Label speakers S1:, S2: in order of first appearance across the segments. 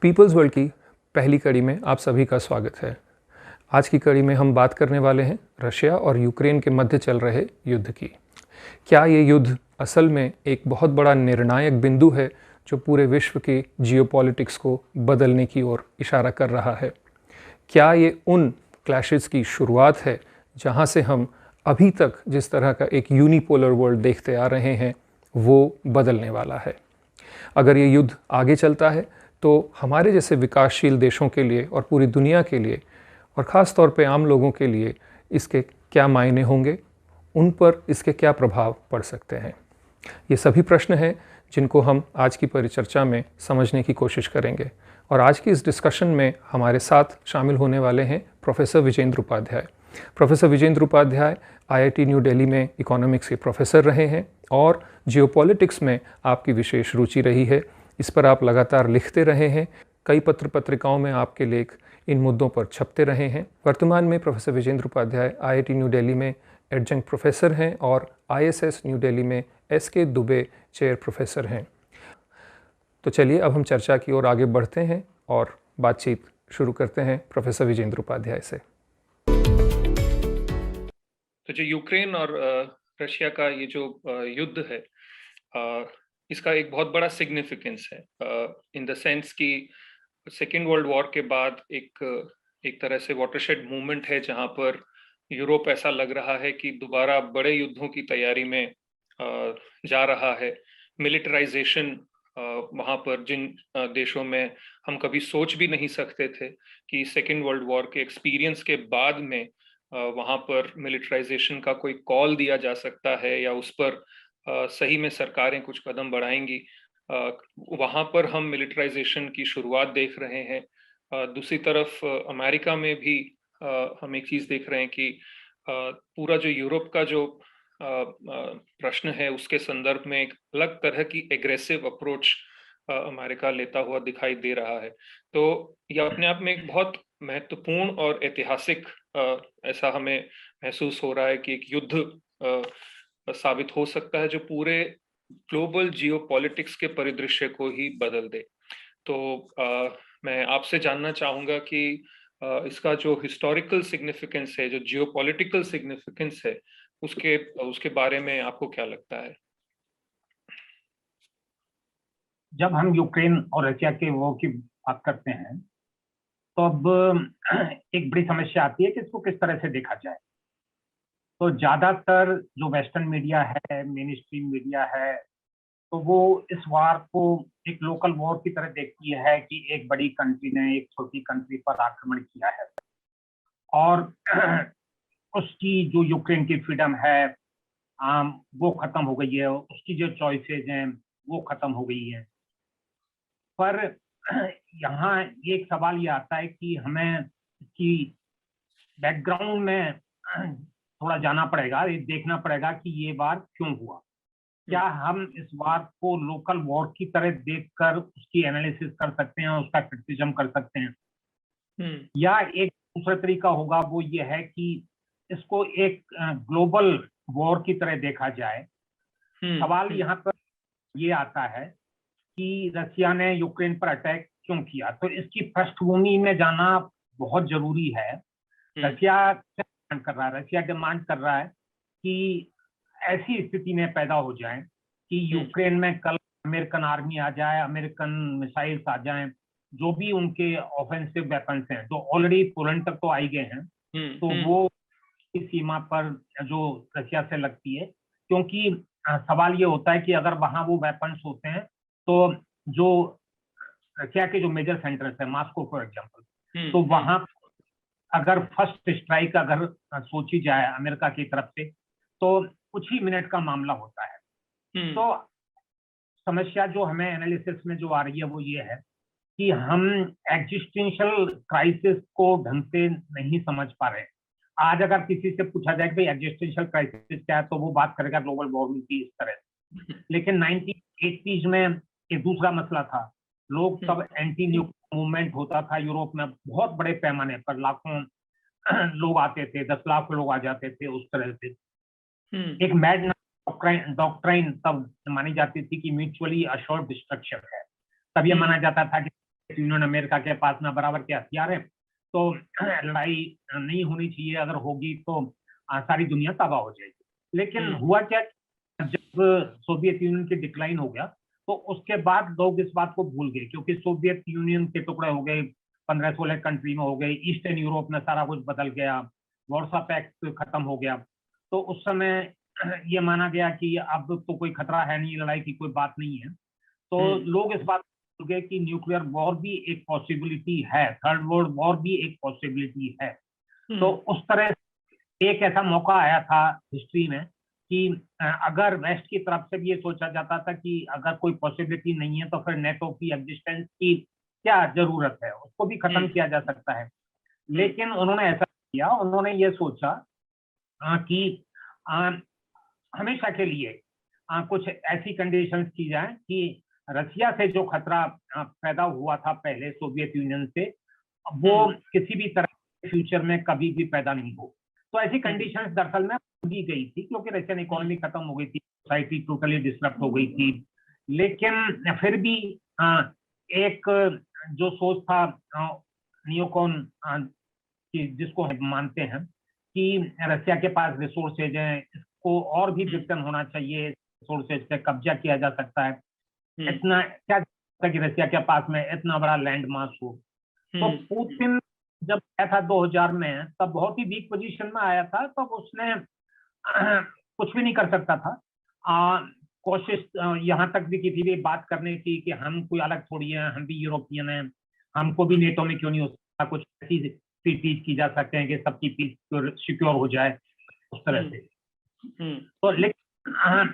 S1: Peoples world की पहली कड़ी में आप सभी का स्वागत है। आज की कड़ी में हम बात करने वाले हैं रशिया और यूक्रेन के मध्य चल रहे युद्ध की। क्या ये युद्ध असल में एक बहुत बड़ा निर्णायक बिंदु है जो पूरे विश्व के जियोपॉलिटिक्स को बदलने की ओर इशारा कर रहा है? क्या ये उन क्लैशेस की शुरुआत है जहाँ से हम अभी तक जिस तरह का एक यूनिपोलर वर्ल्ड देखते आ रहे हैं वो बदलने वाला है? अगर ये युद्ध आगे चलता है तो हमारे जैसे विकासशील देशों के लिए और पूरी दुनिया के लिए और ख़ास तौर पे आम लोगों के लिए इसके क्या मायने होंगे, उन पर इसके क्या प्रभाव पड़ सकते हैं? ये सभी प्रश्न हैं जिनको हम आज की परिचर्चा में समझने की कोशिश करेंगे। और आज की इस डिस्कशन में हमारे साथ शामिल होने वाले हैं professor Vijendra Upadhyay. Professor Vijendra Upadhyay IIT New Delhi में इकोनॉमिक्स के प्रोफेसर रहे हैं और जियोपॉलिटिक्स में आपकी विशेष रुचि रही है। इस पर आप लगातार लिखते रहे हैं, कई पत्र पत्रिकाओं में आपके लेख इन मुद्दों पर छपते रहे हैं। वर्तमान में प्रोफेसर विजेंद्र उपाध्याय आईआईटी न्यू दिल्ली में एडजंक्ट प्रोफेसर हैं और आईएसएस न्यू दिल्ली में एसके दुबे चेयर प्रोफेसर हैं। तो चलिए अब हम चर्चा की ओर आगे बढ़ते हैं और बातचीत शुरू करते हैं प्रोफेसर विजेंद्र उपाध्याय से। तो जो यूक्रेन और रशिया का ये जो युद्ध है, इसका एक बहुत बड़ा सिग्निफिकेंस है इन द सेंस कि सेकेंड वर्ल्ड वॉर के बाद एक तरह से वाटरशेड मूवमेंट है जहां पर यूरोप ऐसा लग रहा है कि दोबारा बड़े युद्धों की तैयारी में जा रहा है। मिलिटराइजेशन वहां पर जिन देशों में हम कभी सोच भी नहीं सकते थे कि सेकेंड वर्ल्ड वॉर के एक्सपीरियंस के बाद में वहां पर मिलिटराइजेशन का कोई कॉल दिया जा सकता है या उस पर सही में सरकारें कुछ कदम बढ़ाएंगी, वहां पर हम मिलिटराइजेशन की शुरुआत देख रहे हैं। दूसरी तरफ अमेरिका में भी हम एक चीज देख रहे हैं कि पूरा जो यूरोप का जो प्रश्न है उसके संदर्भ में एक अलग तरह की एग्रेसिव अप्रोच अमेरिका लेता हुआ दिखाई दे रहा है। तो यह अपने आप में एक बहुत महत्वपूर्ण और ऐतिहासिक ऐसा हमें महसूस हो रहा है कि एक युद्ध साबित हो सकता है जो पूरे ग्लोबल जियोपॉलिटिक्स के परिदृश्य को ही बदल दे। तो मैं आपसे जानना चाहूंगा कि इसका जो हिस्टोरिकल सिग्निफिकेंस है, जो जियोपॉलिटिकल सिग्निफिकेंस है, उसके बारे में आपको क्या लगता है?
S2: जब हम यूक्रेन और रशिया के वॉर की बात करते हैं तो अब एक बड़ी समस्या आती है कि इसको किस तरह से देखा जाए। तो ज्यादातर जो वेस्टर्न मीडिया है, मेन स्ट्रीम मीडिया है, तो वो इस वार को एक लोकल वॉर की तरह देखती है कि एक बड़ी कंट्री ने एक छोटी कंट्री पर आक्रमण किया है और उसकी जो यूक्रेन की फ्रीडम है वो खत्म हो गई है, उसकी जो चॉइसेस हैं वो खत्म हो गई है। पर यहाँ ये एक सवाल ये आता है कि हमें इसकी बैकग्राउंड में थोड़ा जाना पड़ेगा, ये देखना पड़ेगा कि ये वार क्यों हुआ। क्या हम इस वार को लोकल वॉर की तरह देखकर उसकी एनालिसिस कर सकते हैं, उसका क्रिटिसिज्म कर सकते हैं, या एक दूसरा तरीका होगा, वो ये है कि इसको एक ग्लोबल वॉर की तरह देखा जाए। सवाल यहाँ पर ये आता है कि रशिया ने यूक्रेन पर अटैक क्यों किया, तो इसकी पृष्ठभूमि में जाना बहुत जरूरी है। रशिया क्या डिमांड कर रहा है? रशिया डिमांड कर रहा है कि ऐसी स्थिति में पैदा हो जाए कि यूक्रेन में कल अमेरिकन आर्मी आ जाए, अमेरिकन मिसाइल्स आ जाएं, जो भी उनके ऑफेंसिव वेपन्स हैं जो ऑलरेडी पोलैंड तक तो आई गए हैं, तो वो इस सीमा पर जो रशिया से लगती है। क्योंकि सवाल ये होता है कि अगर वहां वो वेपन्स होते हैं तो जो रशिया के जो मेजर सेंटर्स है, मॉस्को फॉर एग्जांपल, तो वहां अगर फर्स्ट स्ट्राइक अगर सोची जाए अमेरिका की तरफ से तो कुछ ही मिनट का मामला होता है। तो समस्या जो हमें एनालिसिस में जो आ रही है वो ये है कि हम एग्जिस्टेंशियल क्राइसिस को ढंग से नहीं समझ पा रहे। आज अगर किसी से पूछा जाए कि भाई एग्जिस्टेंशियल क्राइसिस क्या है, तो वो बात करेगा ग्लोबल वार्मिंग की इस तरह। लेकिन 1980s में एक दूसरा मसला था। लोग तब एंटी न्यूक्लियर मूवमेंट होता था यूरोप में, बहुत बड़े पैमाने पर लाखों लोग आते थे, 10 लाख लोग आ जाते थे उस तरह से। एक मैड डॉक्ट्राइन तब मानी जाती थी कि म्यूचुअली अश्योर्ड डिस्ट्रक्शन है। तब ये माना जाता था कि यूनियन अमेरिका के पास ना बराबर के हथियार है, तो लड़ाई नहीं होनी चाहिए, अगर होगी तो सारी दुनिया तबाह हो जाएगी। लेकिन हुआ क्या, जब सोवियत यूनियन की डिक्लाइन हो गया तो उसके बाद लोग इस बात को भूल गए, क्योंकि सोवियत यूनियन के टुकड़े हो गए, 15-16 कंट्री में हो गए, ईस्टर्न यूरोप में सारा कुछ बदल गया, वार्सा पैक्ट खत्म हो गया। तो उस समय ये माना गया कि अब तो कोई खतरा है नहीं, लड़ाई की कोई बात नहीं है। तो लोग इस बात को भूल गए कि न्यूक्लियर वॉर भी एक पॉसिबिलिटी है, थर्ड वर्ल्ड वॉर भी एक पॉसिबिलिटी है। तो उस तरह एक ऐसा मौका आया था हिस्ट्री में कि अगर वेस्ट की तरफ से भी ये सोचा जाता था कि अगर कोई पॉसिबिलिटी नहीं है तो फिर नेटो की एग्जिस्टेंस की क्या जरूरत है, उसको भी खत्म किया जा सकता है। लेकिन उन्होंने ऐसा किया, उन्होंने ये सोचा कि हमेशा के लिए कुछ ऐसी कंडीशंस की जाए कि रसिया से जो खतरा पैदा हुआ था पहले सोवियत यूनियन से, वो किसी भी तरह फ्यूचर में कभी भी पैदा नहीं हो। तो ऐसी कंडीशंस दरअसल में दी गई थी, क्योंकि रशियन इकोनॉमी खत्म हो गई थी, सोसाइटी टोटली डिस्टर्ब हो गई थी। लेकिन फिर भी एक जो सोच था नियोकॉन कि जिसको हम मानते हैं कि रशिया के पास रिसोर्सेज हैं, इसको और भी विकसन होना चाहिए, रिसोर्सेज पे कब्जा किया जा सकता है। इतना क्या कि रशिया के पास में इतना बड़ा लैंड मास हो। तो पुतिन जब आया था 2000 में, तब बहुत ही वीक पोजीशन में आया था, तब उसने कुछ भी नहीं कर सकता था। कोशिश यहाँ तक भी की थी बात करने की कि हम कोई अलग थोड़ी है, हम भी यूरोपियन हैं, हमको भी नेटो में क्यों नहीं हो सकता, कुछ ऐसी ट्रीटीज की जा सकते हैं कि सबकी पीस सिक्योर हो जाए, उस तरह से। तो लेकिन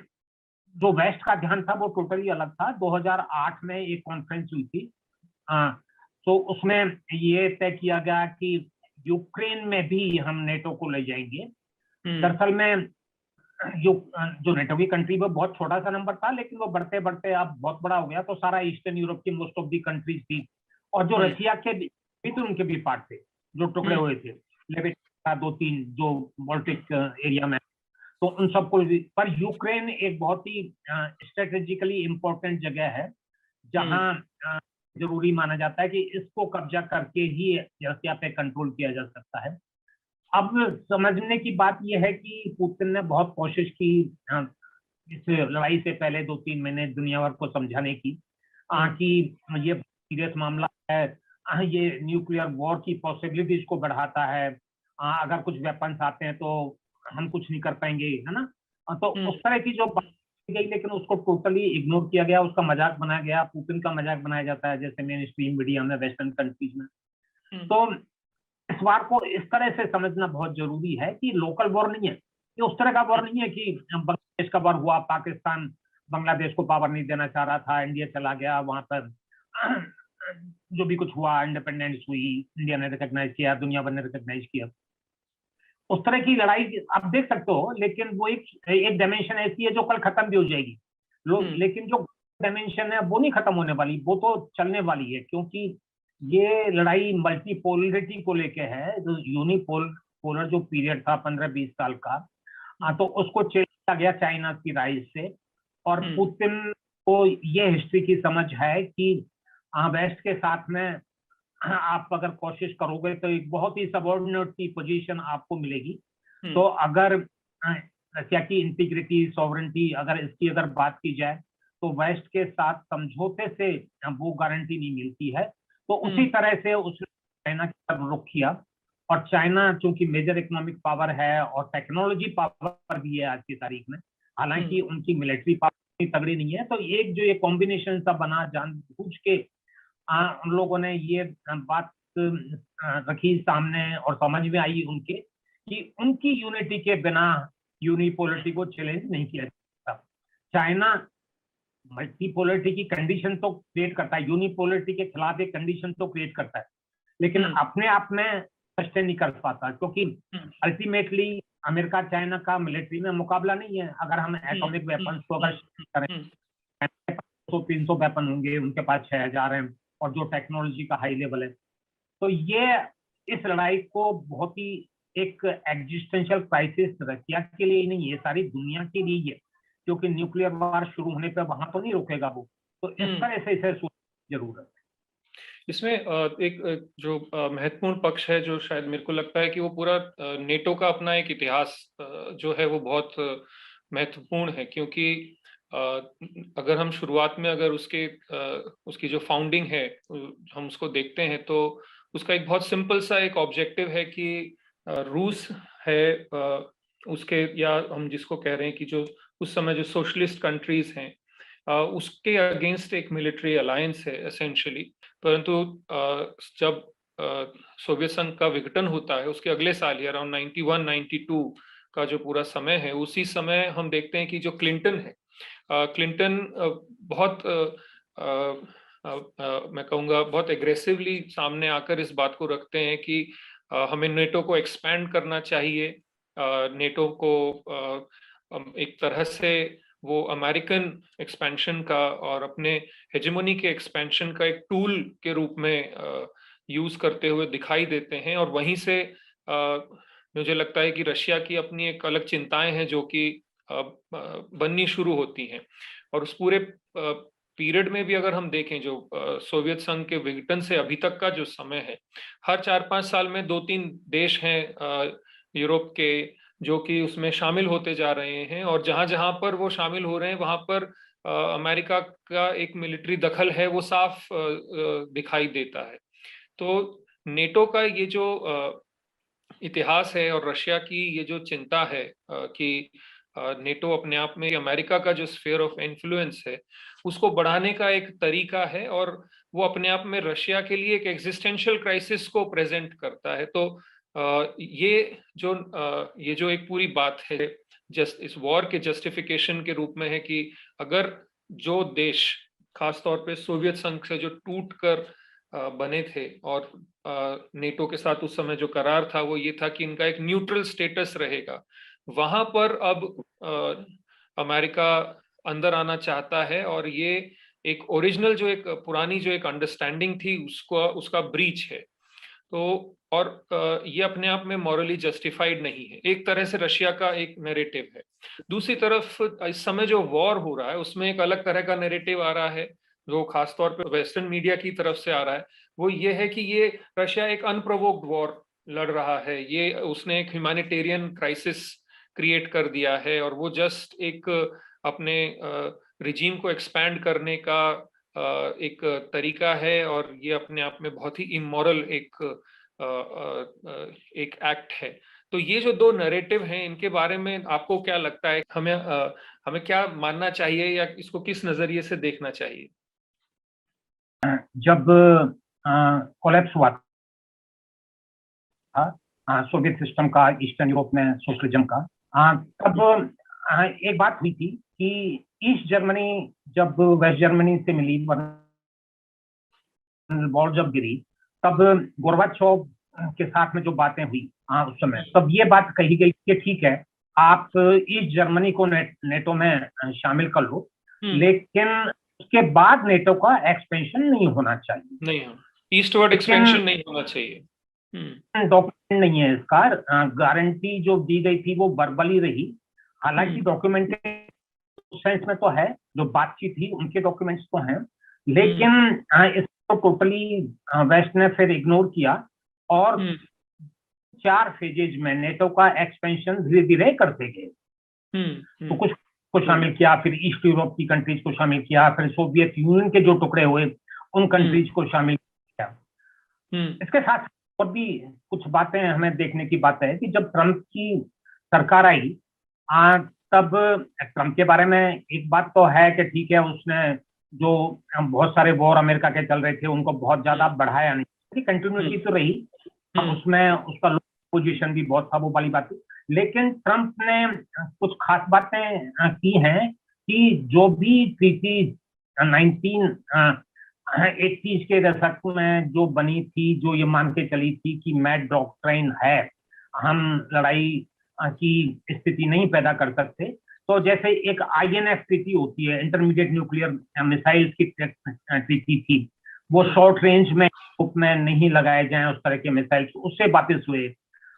S2: जो वेस्ट का ध्यान था वो टोटली अलग था। 2008 में एक कॉन्फ्रेंस हुई थी, तो उसमें ये तय किया गया कि यूक्रेन में भी हम नेटो को ले जाएंगे। दरअसल में जो नेटो की कंट्री वो बहुत छोटा सा नंबर था, लेकिन वो बढ़ते बढ़ते अब बहुत बड़ा हो गया। तो सारा ईस्टर्न यूरोप की मोस्ट ऑफ दी कंट्रीज थी, और जो रशिया के भी तो उनके भी पार्ट थे जो टुकड़े हुए थे, लेविटा 2-3 जो बाल्टिक एरिया में, तो उन सबको। पर यूक्रेन एक बहुत ही स्ट्रेटेजिकली इंपॉर्टेंट जगह है, जहां जरूरी माना जाता है कि इसको कब्जा करके ही रशिया पे कंट्रोल किया जा सकता है। अब समझने की बात यह है कि पुतिन ने बहुत कोशिश की इस लड़ाई से पहले 2-3 महीने दुनिया भर को समझाने की कि ये सीरियस मामला है, ये न्यूक्लियर वॉर की पॉसिबिलिटीज को बढ़ाता है, अगर कुछ वेपन्स आते हैं तो हम कुछ नहीं कर पाएंगे, है ना। तो उस तरह की जो बात की गई, लेकिन उसको टोटली इग्नोर किया गया, उसका मजाक बनाया गया, पुतिन का मजाक बनाया जाता है जैसे मेन स्ट्रीम मीडिया में वेस्टर्न कंट्रीज में। तो इस बार को इस तरह से समझना बहुत जरूरी है कि लोकल वॉर नहीं है, ये उस तरह का वॉर नहीं है कि बांग्लादेश का वॉर हुआ, पाकिस्तान बांग्लादेश को पावर नहीं देना चाह रहा था, इंडिया चला गया, वहां पर जो भी कुछ हुआ, इंडिपेंडेंस हुई, इंडिया ने रिकॉग्नाइज किया, दुनिया भर ने रिकॉग्नाइज किया। उस तरह की लड़ाई आप देख सकते हो, लेकिन वो एक डायमेंशन ऐसी है जो कल खत्म भी हो जाएगी। लेकिन जो डायमेंशन है वो नहीं खत्म होने वाली, वो तो चलने वाली है, क्योंकि ये लड़ाई मल्टीपोलरिटी को लेके है। जो यूनिपोलर जो पीरियड था 15-20 साल का, तो उसको चेंज किया गया चाइना की राइज से। और पुतिन को ये हिस्ट्री की समझ है कि वेस्ट के साथ में आप अगर कोशिश करोगे तो एक बहुत ही सबऑर्डिनेट की पोजीशन आपको मिलेगी। तो अगर रशिया की इंटीग्रिटी, सॉवरेंटी, अगर इसकी अगर बात की जाए तो वेस्ट के साथ समझौते से वो गारंटी नहीं मिलती है। तो उसी तरह से उसने चाइना की तरफ रुख किया, और चाइना चूंकि मेजर इकोनॉमिक पावर है और टेक्नोलॉजी पावर भी है आज की तारीख में, हालांकि उनकी मिलिट्री पावर तगड़ी नहीं है। तो एक जो ये कॉम्बिनेशन सा बना, जानबूझ के उन लोगों ने ये बात रखी सामने, और समझ में आई उनके कि उनकी यूनिटी के बिना यूनिपोलरिटी को चैलेंज नहीं किया जा सकता। चाइना मल्टीपोलरिटी की कंडीशन तो क्रिएट करता है, यूनिपोलरिटी के खिलाफ एक कंडीशन तो क्रिएट करता है, लेकिन अपने आप में सस्टेन नहीं कर पाता, क्योंकि अल्टीमेटली अमेरिका चाइना का मिलिट्री में मुकाबला नहीं है। अगर हम एटॉमिक वेपन्स को अगर करें, 300 वेपन होंगे, उनके पास 6000 हैं, और जो टेक्नोलॉजी का हाई लेवल है। तो ये इस लड़ाई को बहुत ही एक एग्जिस्टेंशियल क्राइसिस रशिया के लिए ही नहीं, ये सारी दुनिया के लिए है, क्योंकि न्यूक्लियर वार शुरू होने पे वहां तो नहीं रोकेगा वो। तो इस तरह से इसे सोचने की जरूरत है।
S1: इसमें एक जो महत्वपूर्ण पक्ष है, जो शायद मेरे को लगता है कि वो पूरा नेटो का अपना एक इतिहास जो है वो बहुत महत्वपूर्ण है, क्योंकि अ, अगर हम शुरुआत में अगर उसकी जो फाउंडिंग है हम उसको देखते हैं, तो उसका एक बहुत सिंपल सा एक ऑब्जेक्टिव है कि रूस है उसके, या हम जिसको कह रहे हैं कि जो उस समय जो सोशलिस्ट कंट्रीज हैं उसके अगेंस्ट एक मिलिट्री अलायंस है एसेंशियली। परंतु जब सोवियत संघ का विघटन होता है उसके अगले साल ही अराउंड 91 92 का जो पूरा समय है, उसी समय हम देखते हैं कि जो क्लिंटन है, क्लिंटन बहुत मैं कहूँगा बहुत एग्रेसिवली सामने आकर इस बात को रखते हैं कि हमें नेटो को एक्सपैंड करना चाहिए। नेटो को एक तरह से वो अमेरिकन एक्सपेंशन का और अपने हेजेमोनी के एक्सपेंशन का एक टूल के रूप में यूज करते हुए दिखाई देते हैं। और वहीं से मुझे लगता है कि रशिया की अपनी एक अलग चिंताएं हैं जो कि बननी शुरू होती हैं। और उस पूरे पीरियड में भी अगर हम देखें, जो सोवियत संघ के विघटन से अभी तक का जो समय है, हर 4-5 साल में 2-3 देश हैं यूरोप के जो कि उसमें शामिल होते जा रहे हैं, और जहां जहां पर वो शामिल हो रहे हैं वहां पर अमेरिका का एक मिलिट्री दखल है वो साफ दिखाई देता है। तो नेटो का ये जो इतिहास है और रशिया की ये जो चिंता है कि नेटो अपने आप में अमेरिका का जो स्फीयर ऑफ इन्फ्लुएंस है उसको बढ़ाने का एक तरीका है, और वो अपने आप में रशिया के लिए एक एग्जिस्टेंशियल क्राइसिस को प्रेजेंट करता है। तो ये जो एक पूरी बात है जस्ट इस वॉर के जस्टिफिकेशन के रूप में है कि अगर जो देश खास तौर पे सोवियत संघ से जो टूट कर बने थे, और नेटो के साथ उस समय जो करार था वो ये था कि इनका एक न्यूट्रल स्टेटस रहेगा, वहां पर अब अमेरिका अंदर आना चाहता है, और ये एक ओरिजिनल जो एक पुरानी जो एक अंडरस्टैंडिंग थी उसको उसका ब्रीच है। तो और ये अपने आप में मॉरली जस्टिफाइड नहीं है, एक तरह से रशिया का एक नैरेटिव है। दूसरी तरफ इस समय जो वॉर हो रहा है उसमें एक अलग तरह का नैरेटिव आ रहा है जो खासतौर पे वेस्टर्न मीडिया की तरफ से आ रहा है। वो ये है कि ये रशिया एक अनप्रोवोक्ड वॉर लड़ रहा है, ये उसने एक ह्यूमैनिटेरियन क्राइसिस क्रिएट कर दिया है, और वो जस्ट एक अपने रिजीम को एक्सपैंड करने का एक तरीका है, और ये अपने आप में बहुत ही इमोरल एक एक्ट है। तो ये जो दो नैरेटिव हैं इनके बारे में आपको क्या लगता है, हमें क्या मानना चाहिए या इसको किस नजरिए से देखना चाहिए?
S2: जब कोलैप्स हुआ था सोवियत सिस्टम का, ईस्टर्न यूरोप में सोशलिज्म का, तब एक बात हुई थी कि ईस्ट जर्मनी जब वेस्ट जर्मनी से मिली, वॉल जब गिरी, तब गोर्बाचोव के साथ में जो बातें हुई उस समय, तब ये बात कही गई कि ठीक है आप ईस्ट जर्मनी को नेटो में शामिल कर लो, लेकिन उसके बाद नेटो का एक्सपेंशन नहीं होना चाहिए,
S1: नहीं, ईस्टवर्ड एक्सपेंशन नहीं होना चाहिए।
S2: डॉक्यूमेंट नहीं है इसका, गारंटी जो दी गई थी वो वर्बली रही। हालांकि डॉक्यूमेंट सेंस में तो है, जो बातचीत थी उनके डॉक्यूमेंट्स तो हैं, लेकिन इसको टोटली वेस्ट ने फिर इग्नोर किया, और 4 फेजेज में नेटो का एक्सपेंशन धीरे धीरे करते गए। तो कुछ को शामिल किया, फिर ईस्ट यूरोप की कंट्रीज को शामिल किया, फिर सोवियत यूनियन के जो टुकड़े हुए उन कंट्रीज को शामिल किया। इसके साथ और भी कुछ बातें हमें देखने की बात है कि जब ट्रंप की सरकार आई, तब ट्रंप के बारे में एक बात तो है कि ठीक है उसने जो बहुत सारे वॉर अमेरिका के चल रहे थे उनको बहुत ज्यादा बढ़ाया नहीं, कंटिन्यूटी तो रही, उसमें उसका पोजीशन भी बहुत था, वो वाली बात थी। लेकिन ट्रंप ने कुछ खास बातें की हैं कि जो भी ट्रीटी 1980 के दशक में जो बनी थी, जो ये मान के चली थी कि मैड डॉक्ट्राइन है, हम लड़ाई की स्थिति नहीं पैदा कर सकते, तो जैसे एक INF ट्रीटी होती है, इंटरमीडिएट न्यूक्लियर मिसाइल्स की ट्रीटी थी, वो शॉर्ट रेंज में नहीं लगाए जाएं उस तरह के मिसाइल्स, उससे बातें हुए।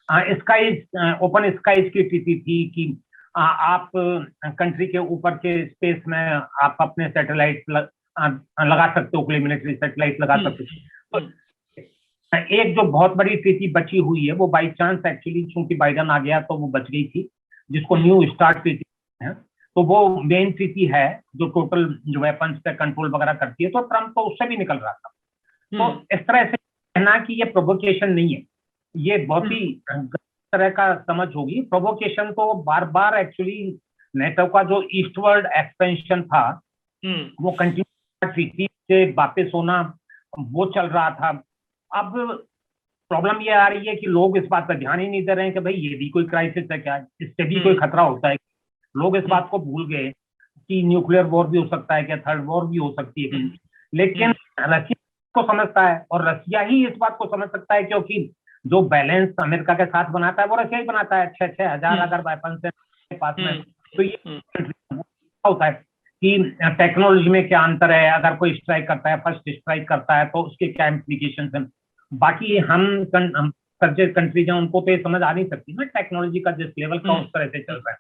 S2: स्काइज, ओपन स्काइज की ट्रीटी थी कि आप कंट्री के ऊपर के स्पेस में आप अपने सैटेलाइट लगा सकते हो, मिलिट्री सैटेलाइट लगा सकते हो। एक जो बहुत बड़ी ट्रीटी बची हुई है वो बाई चांस एक्चुअली चूंकि बाइडन आ गया तो वो बच गई थी, जिसको न्यू स्टार्ट ट्रीटी है। तो वो मेन ट्रीटी है जो टोटल जो वेपन्स पे कंट्रोल वगैरह करती है, तो ट्रम्प तो उससे भी निकल रहा था। तो इस तरह से कहना कि ये प्रोवोकेशन नहीं है, ये बहुत ही तरह का समझ होगी। प्रोवोकेशन तो बार बार एक्चुअली नेटो का जो ईस्टवर्ड एक्सपेंशन था वो कंटिन्यू ट्रीटी से वापस होना वो चल रहा था। अब प्रॉब्लम ये आ रही है कि लोग इस बात पर ध्यान ही नहीं दे रहे हैं कि भाई ये भी कोई क्राइसिस है क्या, इससे भी कोई खतरा होता है। लोग इस बात को भूल गए कि न्यूक्लियर वॉर भी हो सकता है, क्या थर्ड वॉर भी हो सकती है। लेकिन रशिया को समझता है, और रशिया ही इस बात को समझ सकता है, क्योंकि जो बैलेंस अमेरिका के साथ बनाता है वो रशिया ही बनाता है। 6,000 अगर वेपन है पास में, तो ये होता है कि टेक्नोलॉजी में क्या अंतर है, अगर कोई स्ट्राइक करता है, फर्स्ट स्ट्राइक करता है, तो उसके क्या इम्प्लीकेशन है। बाकी हम कंट्रीज हैं, उनको तो ये समझ आ नहीं सकती ना टेक्नोलॉजी का जिस लेवल का उस तरह से चल रहा है।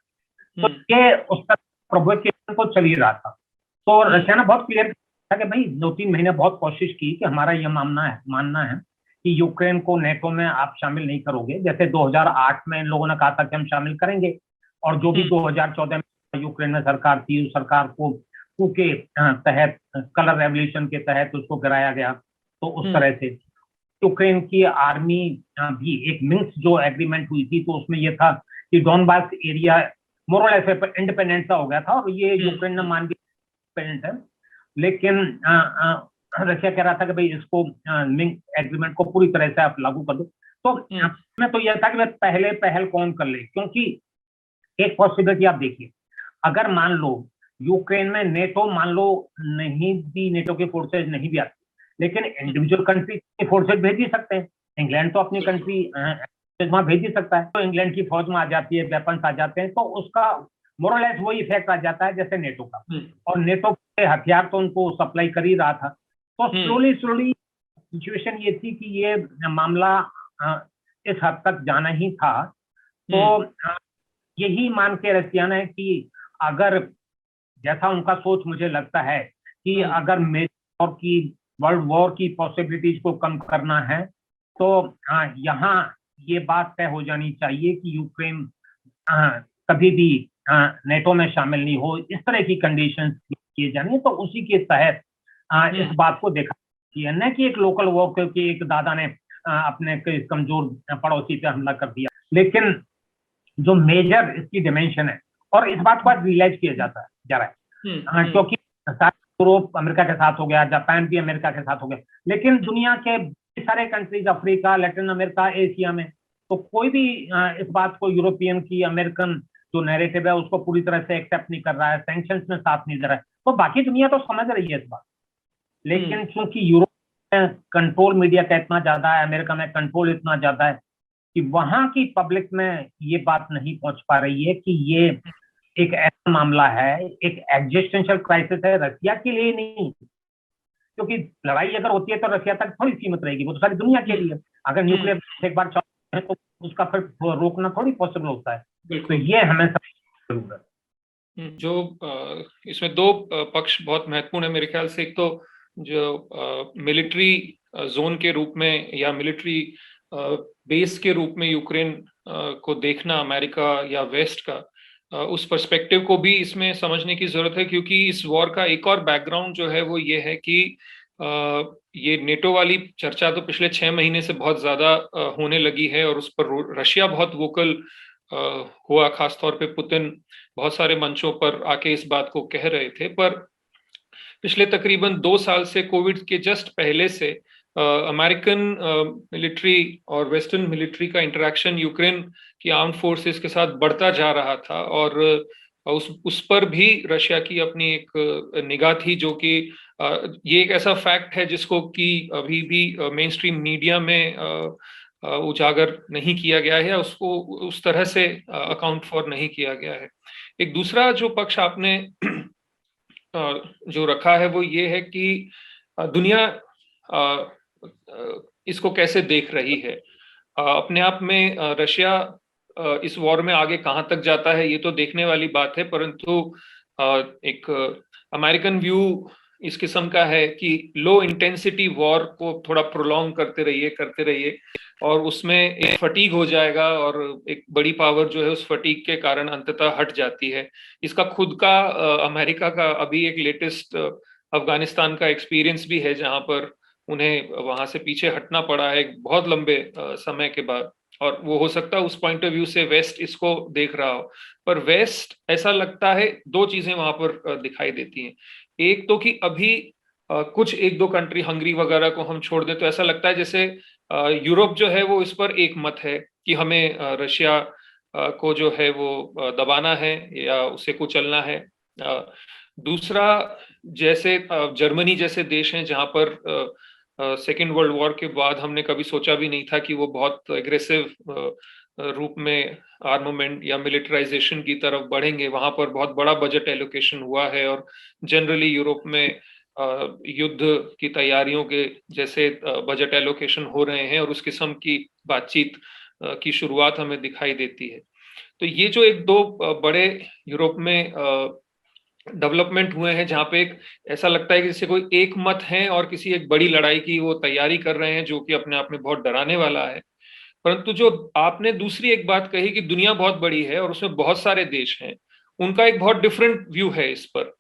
S2: तो ये उस तरह प्रोवोकेशन तो चल ही रहा था। तो रशिया ने बहुत क्लियर था कि भाई 2-3 महीने बहुत कोशिश की कि हमारा ये मानना है कि यूक्रेन को नेटो में आप शामिल नहीं करोगे। जैसे 2008 में इन लोगों ने कहा था कि हम शामिल करेंगे, और जो भी 2014 में यूक्रेन में सरकार थी, उस सरकार को कू के तहत, कलर रेवोल्यूशन के तहत उसको गिराया गया। तो उस तरह से यूक्रेन की आर्मी भी एक मिन्स्क जो एग्रीमेंट हुई थी, तो उसमें यह था कि डॉनबास एरिया मोरलेस इंडिपेंडेंट सा हो गया था, और ये यूक्रेन ने मान के इंडिपेंडेंट है। लेकिन रशिया कह रहा था कि भाई इसको मिन्स्क एग्रीमेंट को पूरी तरह से आप लागू कर दो। तो मैं तो यह था कि पहले पहल कौन कर ले, क्योंकि एक पॉसिबिलिटी आप देखिए, अगर मान लो यूक्रेन में नेटो मान लो नहीं भी, नेटो की फोर्सेज नहीं भी आती, लेकिन इंडिविजुअल कंट्री की फोर्सेज भेज ही सकते हैं। इंग्लैंड तो अपनी कंट्री वहां भेज ही सकता है, तो इंग्लैंड की फौज में आ जाती है, वेपन्स आ जाते हैं, तो उसका मोरलेस वही इफेक्ट आ जाता है जैसे नेटो का। और नेटो के हथियार तो उनको सप्लाई कर ही रहा था। तो स्लोली सिचुएशन ये थी कि ये मामला इस हद तक जाना ही था। तो यही मान के रशिया ने कि अगर, जैसा उनका सोच मुझे लगता है कि अगर वर्ल्ड वॉर की पॉसिबिलिटीज को कम करना है, तो यहाँ ये बात तय हो जानी चाहिए कि यूक्रेन कभी भी नेटो में शामिल नहीं हो, इस तरह की कंडीशंस किए जाने। तो उसी के तहत इस बात को देखा न कि एक लोकल वॉर, क्योंकि एक दादा ने अपने कमजोर पड़ोसी पे हमला कर दिया। लेकिन जो मेजर इसकी डिमेंशन है, और इस बात को आज रियलाइज किया जा रहा है, क्योंकि यूरोप अमेरिका के साथ हो गया, जापान भी अमेरिका के साथ हो गया, लेकिन दुनिया के सारे countries, Africa, Latin America, Asia में, तो कोई भी इस बात को, यूरोपियन की अमेरिकन जो नैरेटिव है उसको पूरी तरह से एक्सेप्ट नहीं कर रहा है, सैंक्शंस में साथ नहीं दे रहा है। तो बाकी दुनिया तो समझ रही है इस बात, लेकिन चूंकि यूरोप में कंट्रोल मीडिया का इतना ज्यादा है, अमेरिका में कंट्रोल इतना ज्यादा है, कि वहां की पब्लिक में ये बात नहीं पहुंच पा रही है कि ये एक ऐसा मामला है, एक एग्जिस्टेंशियल क्राइसिस है रशिया के लिए नहीं, क्योंकि लड़ाई अगर होती है तो रशिया तक थोड़ी सीमित रहेगी, वो तो सारी दुनिया के लिए। अगर न्यूक्लियर एक बार चालू है तो उसका फिर रोकना थोड़ी पॉसिबल होता है। तो ये हमें जरूरत है।
S1: जो इसमें दो पक्ष बहुत महत्वपूर्ण है मेरे ख्याल से। एक तो जो मिलिट्री जोन के रूप में या मिलिट्री बेस के रूप में यूक्रेन को देखना अमेरिका या वेस्ट का, उस पर्सपेक्टिव को भी इसमें समझने की जरूरत है, क्योंकि इस वॉर का एक और बैकग्राउंड जो है वो ये है कि ये नेटो वाली चर्चा तो पिछले 6 महीने से बहुत ज्यादा होने लगी है, और उस पर रशिया बहुत वोकल हुआ, खासतौर पे पुतिन बहुत सारे मंचों पर आके इस बात को कह रहे थे। पर पिछले तकरीबन 2 साल से, कोविड के जस्ट पहले से, अमेरिकन मिलिट्री और वेस्टर्न मिलिट्री का इंटरेक्शन यूक्रेन की आर्म फोर्सेस के साथ बढ़ता जा रहा था, और उस पर भी रशिया की अपनी एक निगाह थी, जो कि ये एक ऐसा फैक्ट है जिसको कि अभी भी मेन स्ट्रीम मीडिया में उजागर नहीं किया गया है, उसको उस तरह से अकाउंट फॉर नहीं किया गया है। एक दूसरा जो पक्ष आपने जो रखा है वो ये है कि दुनिया इसको कैसे देख रही है। अपने आप में रशिया इस वॉर में आगे कहाँ तक जाता है ये तो देखने वाली बात है, परंतु एक अमेरिकन व्यू इस किस्म का है कि लो इंटेंसिटी वॉर को थोड़ा प्रोलॉन्ग करते रहिए और उसमें एक फटीग हो जाएगा और एक बड़ी पावर जो है उस फटीग के कारण अंततः हट जाती है। इसका खुद का अमेरिका का अभी एक लेटेस्ट अफगानिस्तान का एक्सपीरियंस भी है, जहां पर उन्हें वहां से पीछे हटना पड़ा है एक बहुत लंबे समय के बाद। और वो हो सकता है उस पॉइंट ऑफ व्यू से वेस्ट इसको देख रहा हो, पर वेस्ट ऐसा लगता है दो चीजें वहां पर दिखाई देती हैं। एक तो कि अभी कुछ एक दो कंट्री, हंगरी वगैरह को हम छोड़ दें तो ऐसा लगता है जैसे यूरोप जो है वो इस पर एक मत है कि हमें रशिया को जो है वो दबाना है या उसे कुचलना है। दूसरा, जैसे जर्मनी जैसे देश हैं जहां पर सेकेंड वर्ल्ड वॉर के बाद हमने कभी सोचा भी नहीं था कि वो बहुत एग्रेसिव रूप में आर्मामेंट या मिलिटराइजेशन की तरफ बढ़ेंगे, वहां पर बहुत बड़ा बजट एलोकेशन हुआ है और जनरली यूरोप में युद्ध की तैयारियों के जैसे बजट एलोकेशन हो रहे हैं और उस किस्म की बातचीत की शुरुआत हमें दिखाई देती है। तो ये जो एक दो बड़े यूरोप में डेवलपमेंट हुए हैं जहां पे एक ऐसा लगता है कि जैसे कोई एक मत है और किसी एक बड़ी लड़ाई की वो तैयारी कर रहे हैं, जो कि अपने आप में बहुत डराने वाला है। परंतु जो आपने दूसरी एक बात कही कि दुनिया बहुत बड़ी है और उसमें बहुत सारे देश हैं, उनका एक बहुत डिफरेंट व्यू है इस पर।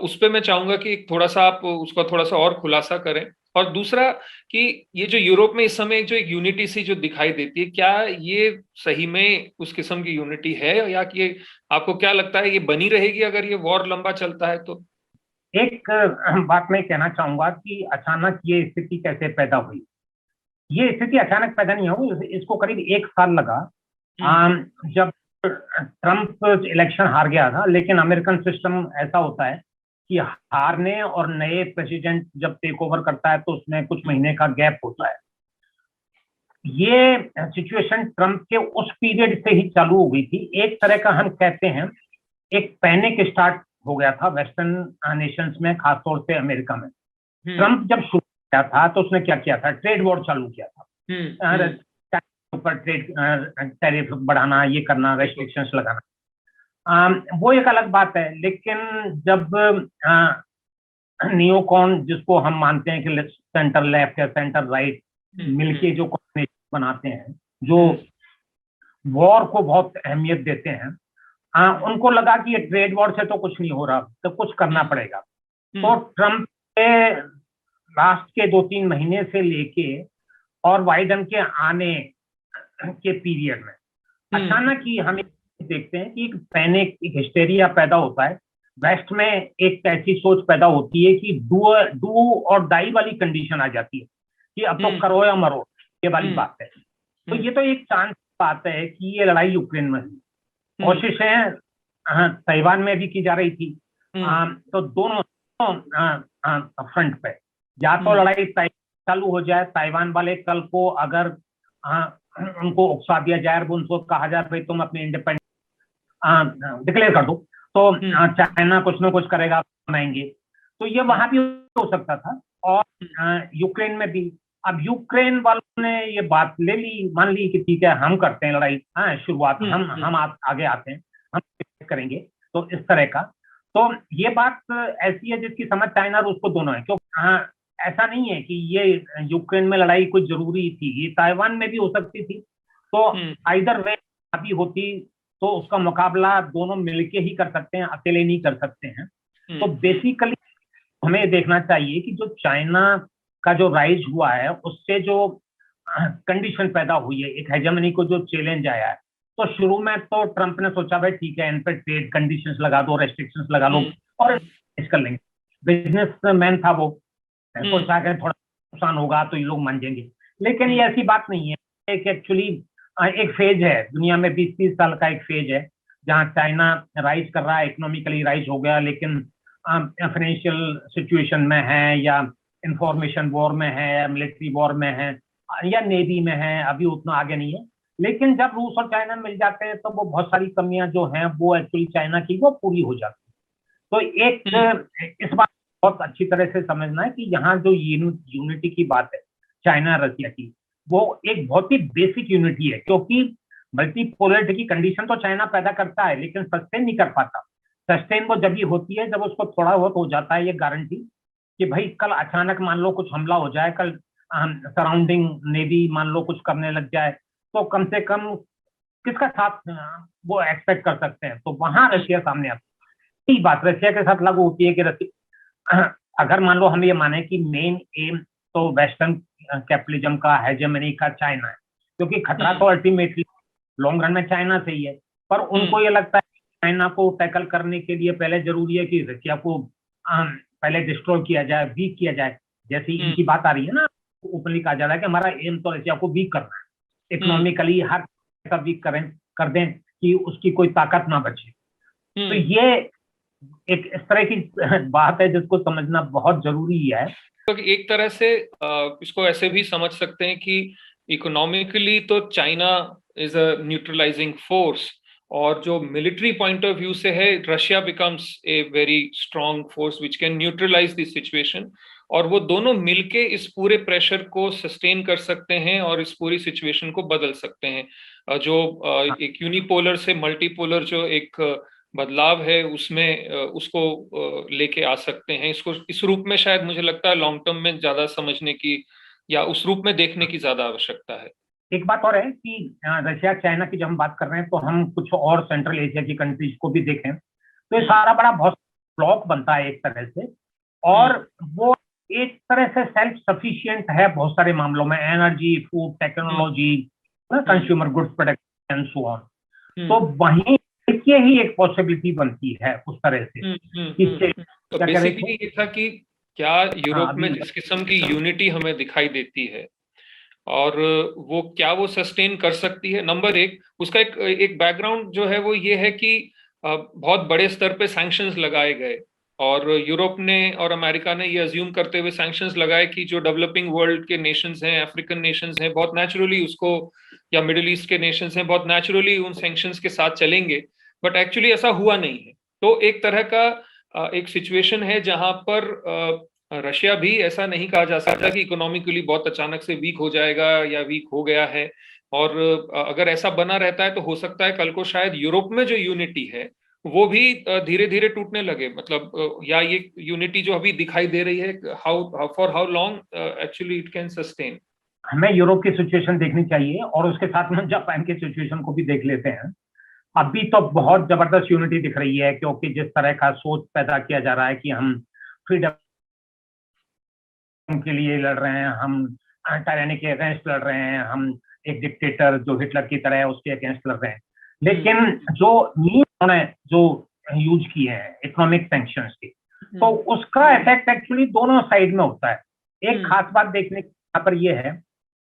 S1: उस पे मैं चाहूंगा कि थोड़ा सा आप उसका थोड़ा सा और खुलासा करें। और दूसरा कि ये जो यूरोप में इस समय जो एक यूनिटी सी जो दिखाई देती है, क्या ये सही में उस किस्म की यूनिटी है, या कि ये आपको क्या लगता है ये बनी रहेगी अगर ये वॉर लंबा चलता है तो?
S2: एक बात मैं कहना चाहूंगा कि अचानक ये स्थिति कैसे पैदा हुई। ये स्थिति अचानक पैदा नहीं हुई, इसको करीब एक साल लगा। जब ट्रंप इलेक्शन हार गया था, लेकिन अमेरिकन सिस्टम ऐसा होता है कि हारने और नए प्रेसिडेंट जब टेक ओवर करता है तो उसमें कुछ महीने का गैप होता है। ये सिचुएशन ट्रंप के उस पीरियड से ही चालू हो गई थी। एक तरह का हम कहते हैं एक पैनिक स्टार्ट हो गया था वेस्टर्न नेशंस में, खासतौर से अमेरिका में। ट्रंप जब शुरू किया था तो उसने क्या किया था, ट्रेड वॉर चालू किया था। ऊपर ट्रेड टैरिफ बढ़ाना, ये करना, रेस्ट्रिक्शंस लगाना। वो एक अलग बात है। लेकिन जब नियोकॉन, जिसको हम मानते हैं कि सेंटर लेफ्ट या सेंटर राइट मिलके जो कॉम्बिनेशन बनाते हैं, जो वॉर को बहुत अहमियत देते हैं, उनको लगा कि ये ट्रेड वॉर से तो कुछ नहीं हो रहा, तो कुछ करना पड़ेगा। तो ट्रंप के लास्ट के 2-3 महीने से लेके और बाइडेन के आने के पीरियड में अचानक ही हम देखते हैं कि एक पैनिक, एक हिस्टेरिया पैदा होता है। वेस्ट में एक ऐसी सोच पैदा होती है कि डू और डाई वाली कंडीशन आ जाती है कि अब तो करो या मरो, ये वाली बात है। तो ये तो एक चांस बात है कि ये लड़ाई यूक्रेन में हुई। कोशिशें ताइवान में भी की जा रही थी। तो दोनों फ्रंट पे या तो लड़ाई चालू हो जाए, ताइवान वाले कल को अगर उनको उकसा दिया जाए, उनको कहा जाए भाई तुम अपनी इंडिपेंडेंस डिक्लेयर कर दो, तो चाइना कुछ ना कुछ करेगा, बनाएंगे। तो ये वहां भी हो सकता था और यूक्रेन में भी। अब यूक्रेन वालों ने ये बात ले ली, मान ली कि ठीक है हम करते हैं लड़ाई, शुरुआत हम आगे आते हैं, हम करेंगे। तो इस तरह का, तो ये बात ऐसी है जिसकी समझ चाइना और उसको दोनों है। क्योंकि ऐसा नहीं है कि ये यूक्रेन में लड़ाई कोई जरूरी थी, ये ताइवान में भी हो सकती थी। तो आइदर वे अभी होती तो उसका मुकाबला दोनों मिलके ही कर सकते हैं, अकेले नहीं कर सकते हैं। तो बेसिकली हमें देखना चाहिए कि जो चाइना का जो राइज हुआ है उससे जो कंडीशन पैदा हुई है, एक हेजेमनी को जो चैलेंज आया है, तो शुरू में तो ट्रंप ने सोचा भाई ठीक है इन पर ट्रेड कंडीशंस लगा दो, रेस्ट्रिक्शंस लगा लो और कर लेंगे। बिजनेसमैन था वो, सोचा कि थोड़ा नुकसान होगा तो ये लोग मान जाएंगे। लेकिन ये ऐसी बात नहीं है। एक एक्चुअली एक फेज है दुनिया में, 20-30 साल का एक फेज है जहां चाइना राइज कर रहा है, इकोनॉमिकली राइज हो गया, लेकिन फाइनेंशियल सिचुएशन में है या इंफॉर्मेशन वॉर में है या मिलिट्री वॉर में है या नेवी में है, अभी उतना आगे नहीं है। लेकिन जब रूस और चाइना मिल जाते हैं तो वो बहुत सारी कमियां जो हैं वो एक्चुअली चाइना की वो पूरी हो जाती है। तो एक इस बात बहुत अच्छी तरह से समझना है कि यहाँ जो यूनिटी की बात है चाइना रशिया की, वो एक बहुत ही बेसिक यूनिटी है। क्योंकि मल्टीपोलरिटी की कंडीशन तो चाइना पैदा करता है लेकिन सस्टेन नहीं कर पाता। सस्टेन वो जब भी होती है जब उसको थोड़ा बहुत हो जाता है ये गारंटी, कि भाई कल अचानक मान लो कुछ हमला हो जाए, कल सराउंडिंग नेवी मान लो कुछ करने लग जाए, तो कम से कम किसका साथ वो एक्सपेक्ट कर सकते हैं। तो वहां रशिया सामने आता है। यही बात रशिया के साथ लागू होती है कि रशिया अगर मान लो हम ये माने कि मेन एम तो वेस्टर्न कैपिटलिज्म का, हेजेमनी का चाइना है, क्योंकि खतरा तो अल्टीमेटली लॉन्ग रन में चाइना से ही है, पर उनको ये लगता है कि चाइना को टैकल करने के लिए पहले जरूरी है कि रशिया को पहले डिस्ट्रॉय किया जाए, वीक किया जाए। जैसे इनकी बात आ रही है ना, ओपनली कहा जा रहा है कि हमारा एम तो रशिया को वीक करना है, इकोनॉमिकली हर का वीक कर दें कि उसकी कोई ताकत ना बचे। तो ये एक इस तरह की बात है जिसको समझना बहुत जरूरी है।
S1: तो एक तरह से इसको ऐसे भी समझ सकते हैं कि इकोनॉमिकली तो China is a neutralising force, और जो मिलिट्री पॉइंट ऑफ व्यू से है, Russia becomes a very strong force which can neutralise the situation, और वो दोनों मिलके इस पूरे प्रेशर को सस्टेन कर सकते हैं और इस पूरी सिचुएशन को बदल सकते हैं। जो एक यूनिपोलर से मल्टीपोलर जो एक बदलाव है उसमें उसको लेके आ सकते हैं। इसको इस रूप में शायद मुझे लगता है लॉन्ग टर्म में ज्यादा समझने की या उस रूप में देखने की ज्यादा आवश्यकता है।
S2: एक बात और है कि रशिया चाइना की जब हम बात कर रहे हैं तो हम कुछ और सेंट्रल एशिया की कंट्रीज को भी देखें तो ये सारा बड़ा बहुत ब्लॉक बनता है एक तरह से, और वो एक तरह से सेल्फ सफिशिएंट है बहुत सारे मामलों में, energy, food, technology, consumer goods production, so on. तो वहीं देखिए ही एक पॉसिबिलिटी बनती है उस तरह से।
S1: तो बेसिकली ये था कि क्या यूरोप में जिस किस्म की यूनिटी हमें दिखाई देती है और वो क्या वो सस्टेन कर सकती है। नंबर एक, उसका एक बैकग्राउंड जो है वो ये है कि बहुत बड़े स्तर पे सैंक्शंस लगाए गए, और यूरोप ने और अमेरिका ने ये अज्यूम करते हुए सैंक्शंस लगाए कि जो डेवलपिंग वर्ल्ड के नेशंस हैं, अफ्रीकन नेशंस हैं, बहुत नेचुरली उसको, या मिडिल ईस्ट के नेशंस हैं, बहुत नेचुरली उन सैंक्शंस के साथ चलेंगे। बट एक्चुअली ऐसा हुआ नहीं है। तो एक तरह का एक सिचुएशन है जहां पर रशिया भी ऐसा नहीं कहा जा सकता कि इकोनॉमिकली बहुत अचानक से वीक हो जाएगा या वीक हो गया है। और अगर ऐसा बना रहता है तो हो सकता है कल को शायद यूरोप में जो यूनिटी है वो भी धीरे धीरे टूटने लगे। मतलब या ये यूनिटी जो अभी दिखाई दे रही है, how for how long actually it can sustain.
S2: हमें यूरोप की सिचुएशन देखनी चाहिए और उसके साथ में जापान की सिचुएशन को भी देख लेते हैं। अभी तो बहुत जबरदस्त यूनिटी दिख रही है, क्योंकि जिस तरह का सोच पैदा किया जा रहा है कि हम फ्रीडम के लिए लड़ रहे हैं, हम टायरानी के अगेंस्ट लड़ रहे हैं, हम एक डिक्टेटर जो हिटलर की तरह है उसके अगेंस्ट लड़ रहे हैं। लेकिन जो उन्होंने जो यूज किए हैं इकोनॉमिक सैंक्शंस की, तो उसका इफेक्ट एक्चुअली दोनों साइड में होता है। एक खास बात देखने यहाँ पर यह है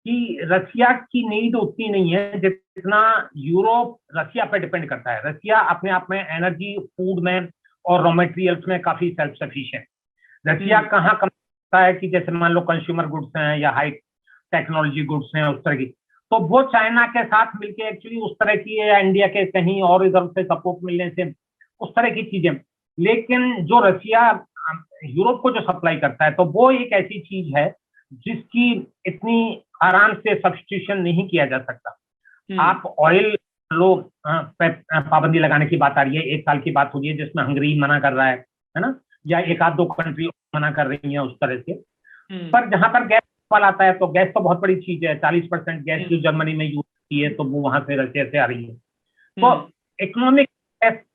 S2: कि रशिया की नीड उतनी नहीं है जितना यूरोप रशिया पर डिपेंड करता है। रशिया अपने आप में एनर्जी, फूड में और रॉ मटेरियल्स में काफी सेल्फ सफिशिएंट। रशिया कहाँ कम है कि जैसे मान लो कंज्यूमर गुड्स हैं या हाई टेक्नोलॉजी गुड्स हैं उस तरह की, तो वो चाइना के साथ मिलके एक्चुअली उस तरह की, या इंडिया के कहीं और इधर से सपोर्ट मिलने से उस तरह की चीजें। लेकिन जो रशिया यूरोप को जो सप्लाई करता है तो वो एक ऐसी चीज है जिसकी इतनी आराम से सब्स्टिट्यूशन नहीं किया जा सकता। आप ऑयल लो, पाबंदी लगाने की बात आ रही है, 1 साल की बात हो रही है जिसमें हंगरी मना कर रहा है ना, या एक आध 2 कंट्री मना कर रही हैं उस तरह से। पर जहां पर गैस वाला आता है तो गैस तो बहुत बड़ी चीज है। 40% गैस जो जर्मनी में यूज की है तो वो वहां से रशिया से आ रही है। तो इकोनॉमिक,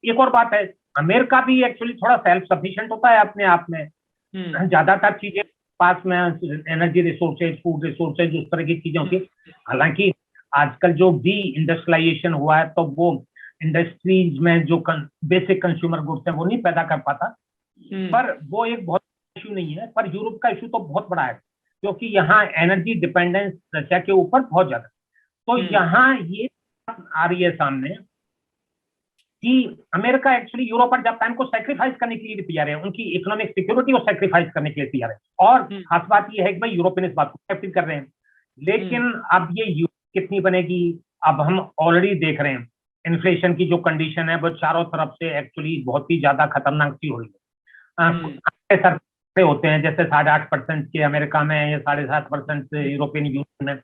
S2: एक और बात है, अमेरिका भी एक्चुअली थोड़ा सेल्फ सफिशिएंट होता है अपने आप में। ज्यादातर चीजें पास में, एनर्जी रिसोर्सेज, फूड रिसोर्सेज, उस तरह की चीजें होती है। हालांकि आजकल जो भी इंडस्ट्रियलाइजेशन हुआ है तो वो इंडस्ट्रीज में जो बेसिक कंज्यूमर गुड्स है वो नहीं पैदा कर पाता। पर वो एक बहुत इशू नहीं है। पर यूरोप का इशू तो बहुत बड़ा है, क्योंकि यहाँ एनर्जी डिपेंडेंस रशिया के ऊपर बहुत ज्यादा। तो यहाँ ये आ रही है सामने कि अमेरिका एक्चुअली यूरोप और जापान को सैक्रिफाइस करने के लिए भी तैयार है, उनकी इकोनॉमिक सिक्योरिटी को सैक्रिफाइस करने के लिए तैयार है। और खास बात यह है कि भाई यूरोपियन इस बात को एक्सेप्ट कर रहे हैं। लेकिन अब ये यूरोप कितनी बनेगी, अब हम ऑलरेडी देख रहे हैं इन्फ्लेशन की जो कंडीशन है वो चारों तरफ से एक्चुअली बहुत ही ज्यादा खतरनाक सी हो रही है। होते हैं जैसे 8.5% के अमेरिका में या 7.5% यूरोपियन यूनियन में,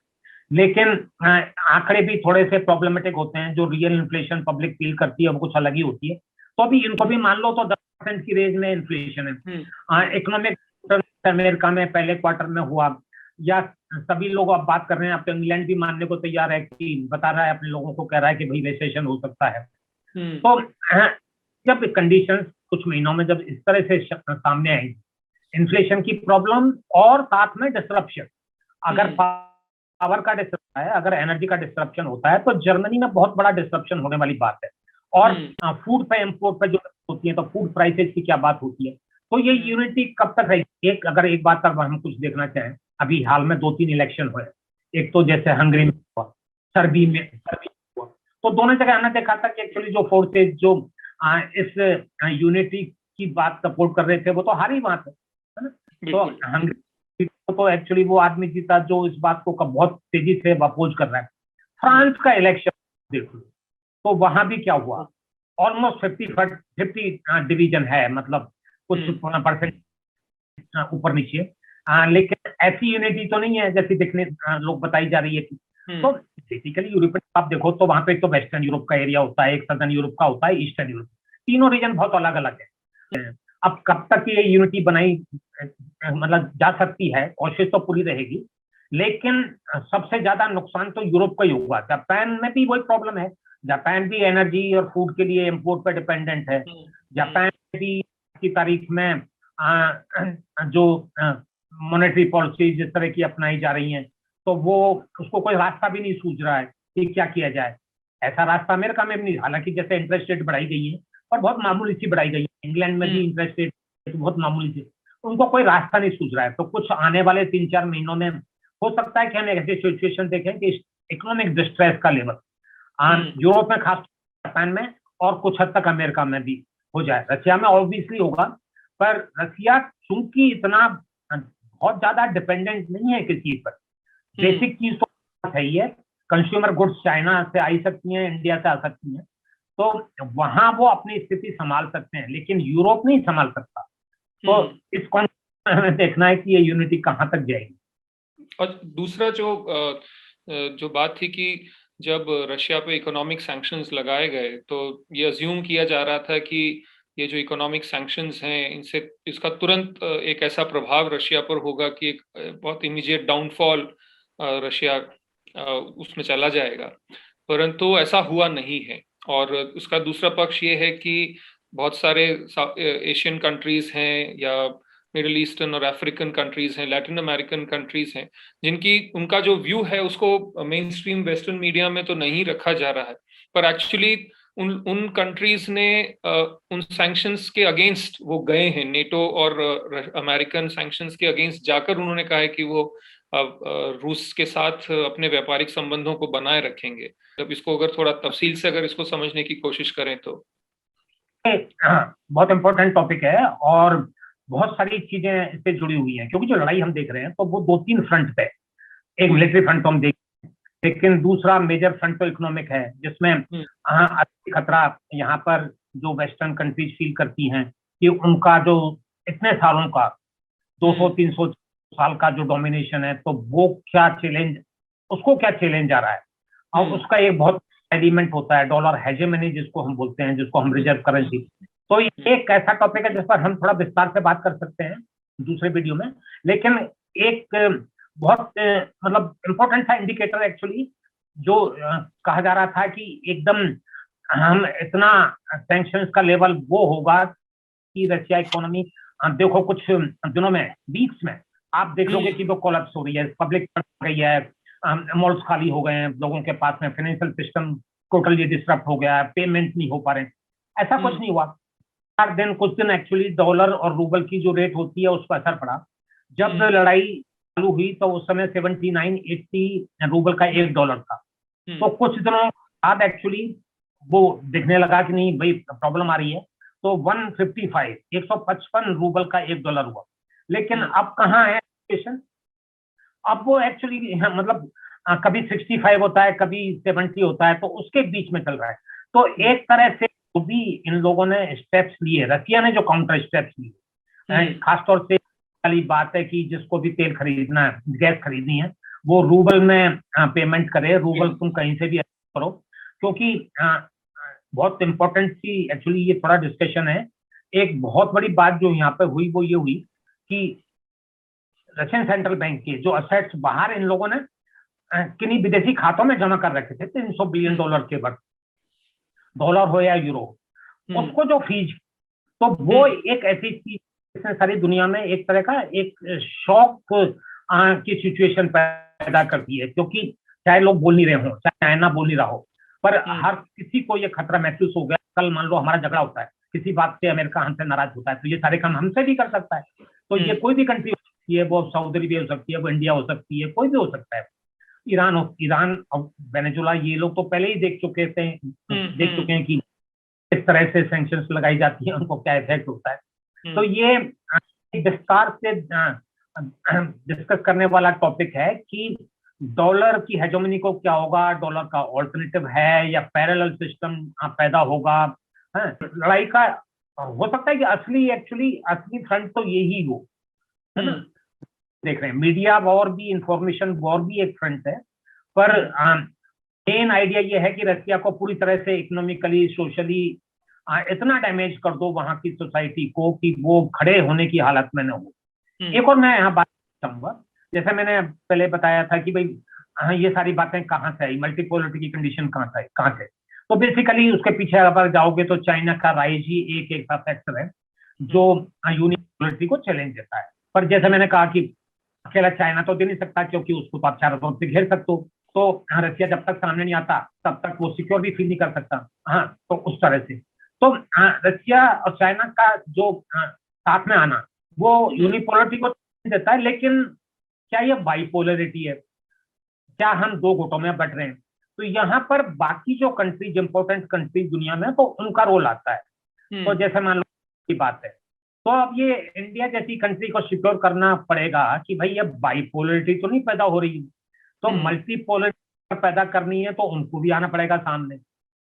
S2: लेकिन आंकड़े भी थोड़े से प्रॉब्लमेटिक होते हैं। जो रियल इन्फ्लेशन पब्लिक फील करती है वो कुछ अलग ही होती है। तो अभी इनको भी मान लो तो 10% की रेंज में इन्फ्लेशन है। इकोनॉमिक अमेरिका में पहले क्वार्टर में हुआ, या सभी लोग अब बात कर रहे हैं, अब तो इंग्लैंड भी मानने को तैयार है कि बता रहा है अपने लोगों को, कह रहा है कि भाई रिसेशन हो सकता है। तो जब कंडीशंस कुछ महीनों में जब इस तरह से सामने आई, इन्फ्लेशन की प्रॉब्लम और साथ में डिस्ट्रप्शन, अगर पावर का डिस्ट्रप्शन है, अगर एनर्जी का डिस्ट्रप्शन होता है, तो जर्मनी में बहुत बड़ा डिस्ट्रप्शन होने वाली बात है। और फूड पे इंपोर्ट पे जो होती है, तो फूड प्राइसेस की क्या बात होती है। तो ये यूनिटी कब तक रहेगी? अगर एक बात पर हम कुछ देखना चाहें, अभी हाल में 2-3 इलेक्शन हुए, एक तो जैसे हंगरी में हुआ, सर्बी में हुआ, तो दोनों जगह हमने देखा था कि एक्चुअली जो फोर्सेज जो इस यूनिटी की बात सपोर्ट कर रहे थे, वो तो हार ही बात है ना। तो हंगरी तो एक्चुअली वो आदमी जीता जो इस बात को बहुत तेजी से अपोज कर रहा है। फ्रांस का इलेक्शन देख लो, तो वहां भी क्या हुआ, ऑलमोस्ट 50-50 डिवीजन है, मतलब कुछ परसेंट ऊपर नीचे, लेकिन ऐसी यूनिटी तो नहीं है जैसी देखने लोग बताई जा रही है कि। तो बेसिकली यूरोपियन आप देखो तो वहां पे एक तो वेस्टर्न यूरोप का एरिया होता है, एक सदर्न यूरोप का होता है, ईस्टर्न यूरोप, तीनों रीजन बहुत अलग अलग है। अब कब तक ये यूनिटी बनाई मतलब जा सकती है, कोशिश तो पूरी रहेगी, लेकिन सबसे ज्यादा नुकसान तो यूरोप का ही होगा। जापान में भी वही प्रॉब्लम है, जापान भी एनर्जी और फूड के लिए इम्पोर्ट पर डिपेंडेंट है। जापान भी की तारीख में जो मॉनेटरी पॉलिसी जिस तरह की अपनाई जा रही हैं, तो वो उसको कोई रास्ता भी नहीं सूझ रहा है कि क्या किया जाए। ऐसा रास्ता अमेरिका में भी नहीं, हालांकि जैसे इंटरेस्ट रेट बढ़ाई गई है, और बहुत मामूली सी बढ़ाई गई है, इंग्लैंड में भी इंटरेस्ट रेट बहुत मामूली सी, उनको कोई रास्ता नहीं सूझ रहा है। तो कुछ आने वाले 3-4 महीनों में हो सकता है कि हम ऐसी सिचुएशन देखें कि इकोनॉमिक डिस्ट्रेस का लेवल यूरोप में, खास जापान में, और कुछ हद तक अमेरिका में भी हो जाए। रशिया में ऑब्वियसली होगा, पर रशिया चूंकि इतना बहुत ज्यादा डिपेंडेंट नहीं है किसी चीज पर, बेसिक चीज तो है ही है, कंज्यूमर गुड्स चाइना से आ सकती हैं, इंडिया से आ सकती हैं, तो वहां वो अपनी स्थिति संभाल सकते हैं, लेकिन यूरोप नहीं संभाल सकता। तो इस कॉन्टेक्स्ट में हमें देखना है कि ये यूनिटी कहां तक जाएगी।
S1: और दूसरा जो बात थी कि जब रशिया पे इकोनॉमिक सैंक्शंस लगाए गए, तो ये अज्यूम किया जा रहा था कि ये जो इकोनॉमिक सैंक्शंस हैं, इनसे इसका तुरंत एक ऐसा प्रभाव रशिया पर होगा कि एक बहुत इमीडिएट डाउनफॉल रशिया उसमें चला जाएगा, परंतु ऐसा हुआ नहीं है। और उसका दूसरा पक्ष ये है कि बहुत सारे एशियन कंट्रीज हैं, या मिडिल ईस्टर्न और अफ्रीकन कंट्रीज हैं, लैटिन अमेरिकन कंट्रीज हैं, जिनकी उनका जो व्यू है उसको मेन स्ट्रीम वेस्टर्न मीडिया में तो नहीं रखा जा रहा है, पर एक्चुअली उन कंट्रीज ने उन सैंक्शंस के अगेंस्ट वो गए हैं, नेटो और अमेरिकन सैंक्शंस के अगेंस्ट जाकर उन्होंने कहा है कि वो रूस के साथ अपने व्यापारिक संबंधों को बनाए रखेंगे। जब इसको अगर थोड़ा तफसील से अगर इसको समझने की कोशिश करें तो
S2: बहुत इंपॉर्टेंट टॉपिक है, और बहुत सारी चीजें इससे जुड़ी हुई हैं, क्योंकि जो लड़ाई हम देख रहे हैं तो वो 2-3 फ्रंट पे, एक मिलिट्री फ्रंट तो हम देख, लेकिन दूसरा मेजर फ्रंट तो इकोनॉमिक है, जिसमें खतरा यहाँ पर जो वेस्टर्न कंट्रीज फील करती हैं कि उनका जो इतने सालों का 200-300 साल का जो डोमिनेशन है, तो वो क्या चैलेंज, उसको क्या चैलेंज आ रहा है। और उसका एक बहुत एलिमेंट होता है डॉलर हेजेमनी, जिसको हम बोलते हैं, जिसको हम रिजर्व करेंसी। तो ये एक ऐसा टॉपिक है जिस पर हम थोड़ा विस्तार से बात कर सकते हैं दूसरे वीडियो में, लेकिन एक बहुत मतलब इम्पोर्टेंट था इंडिकेटर एक्चुअली, जो कहा जा रहा था कि एकदम हम इतना सैंक्शंस का लेवल वो होगा कि रशिया इकोनॉमी, देखो कुछ दिनों में, वीक्स में आप देख लोगे कि वो कोलैप्स हो रही है, पब्लिक गई है, मॉल्स खाली हो गए हैं लोगों के पास में, फाइनेंशियल सिस्टम टोटली डिस्टर्ब हो गया है, पेमेंट नहीं हो पा रहे। ऐसा कुछ नहीं हुआ। 4 दिन कुछ दिन एक्चुअली डॉलर और रूबल की जो रेट होती है उस पर असर पड़ा। जब लड़ाई चालू हुई तो उस समय 79-80 रूबल का $1 था। तो कुछ दिनों बाद एक्चुअली वो दिखने लगा कि नहीं भाई प्रॉब्लम आ रही है, तो 155 रूबल का $1 हुआ। लेकिन अब कहाँ है सिचुएशन? अब वो एक्चुअली मतलब कभी 65 होता है, कभी 70 होता है, तो उसके बीच में चल रहा है। तो एक तरह से जो भी इन लोगों ने स्टेप्स लिए, रशिया ने जो काउंटर स्टेप्स लिए, खासतौर से वाली बात है कि जिसको भी तेल खरीदना है, गैस खरीदनी है, वो रूबल में पेमेंट करे, रूबल तुम कहीं से भी करो, क्योंकि बहुत इंपॉर्टेंट सी एक्चुअली ये थोड़ा डिस्कशन है। एक बहुत बड़ी बात जो यहाँ पे हुई वो ये हुई कि रशियन सेंट्रल बैंक के जो असेट्स बाहर इन लोगों ने किन्हीं विदेशी खातों में जमा कर रखे थे, $300 बिलियन के वर्थ, डॉलर हो या यूरो, उसको जो फीस, तो वो एक ऐसी चीज जिसने सारी दुनिया में एक तरह का एक शॉक की सिचुएशन पैदा करती है, क्योंकि चाहे लोग बोल नहीं रहे हो, चाहे चाइना बोल नहीं रहा हो, पर हर किसी को ये खतरा महसूस हो गया। कल मान लो हमारा झगड़ा होता है, किसी बात से अमेरिका हमसे नाराज होता है, तो ये सारे काम हमसे भी कर सकता है। तो ये कोई भी कंट्री हो सकती है, वो सऊदी अरबिया हो सकती है, वो इंडिया हो सकती है, कोई भी हो सकता है, ईरान और वेनेजुला, ये लोग तो पहले ही देख चुके हैं कि किस तरह से सैंक्शंस लगाई जाती है, उनको क्या इफेक्ट होता है। तो ये विस्तार से डिस्कस करने वाला टॉपिक है कि डॉलर की हेजोमनी को क्या होगा, डॉलर का ऑल्टरनेटिव है या पैरेलल सिस्टम पैदा होगा। लड़ाई का हो सकता है कि असली फ्रंट तो यही हो, है ना। देख रहे हैं मीडिया वॉर भी, इंफॉर्मेशन वॉर भी एक फ्रंट है, पर मेन आइडिया ये है कि रसिया को पूरी तरह से इकोनॉमिकली, सोशली इतना डैमेज कर दो वहां की सोसाइटी को कि वो खड़े होने की हालत में न हो। एक और मैं यहाँ बात चाहूंगा, जैसे मैंने पहले बताया था कि भाई ये सारी बातें कहाँ से आई, मल्टीपोलरिटी की कंडीशन कहाँ से, तो बेसिकली उसके पीछे अगर जाओगे तो चाइना का राइज ही एक ऐसा फैक्टर है जो यूनिपोलरिटी को चैलेंज देता है। पर जैसे मैंने कहा कि अकेला चाइना तो दे नहीं सकता, क्योंकि उसको तो आप चारों तरफ से घेर सकते हो, तो रसिया जब तक सामने नहीं आता तब तक वो सिक्योर भी फील नहीं कर सकता। हाँ, तो उस तरह से तो रसिया और चाइना का जो साथ में आना वो यूनिपोलरिटी को देता है, लेकिन क्या ये बाइपोलरिटी है, क्या हम दो गुटों में बट रहे हैं? तो यहाँ पर बाकी जो कंट्रीज, इंपॉर्टेंट कंट्रीज दुनिया में, तो उनका रोल आता है। तो जैसे मान लो की बात है, तो अब ये इंडिया जैसी कंट्री को सिक्योर करना पड़ेगा कि भाई ये बाइपोलरिटी तो नहीं पैदा हो रही, तो मल्टीपोलरिटी पैदा करनी है, तो उनको भी आना पड़ेगा सामने,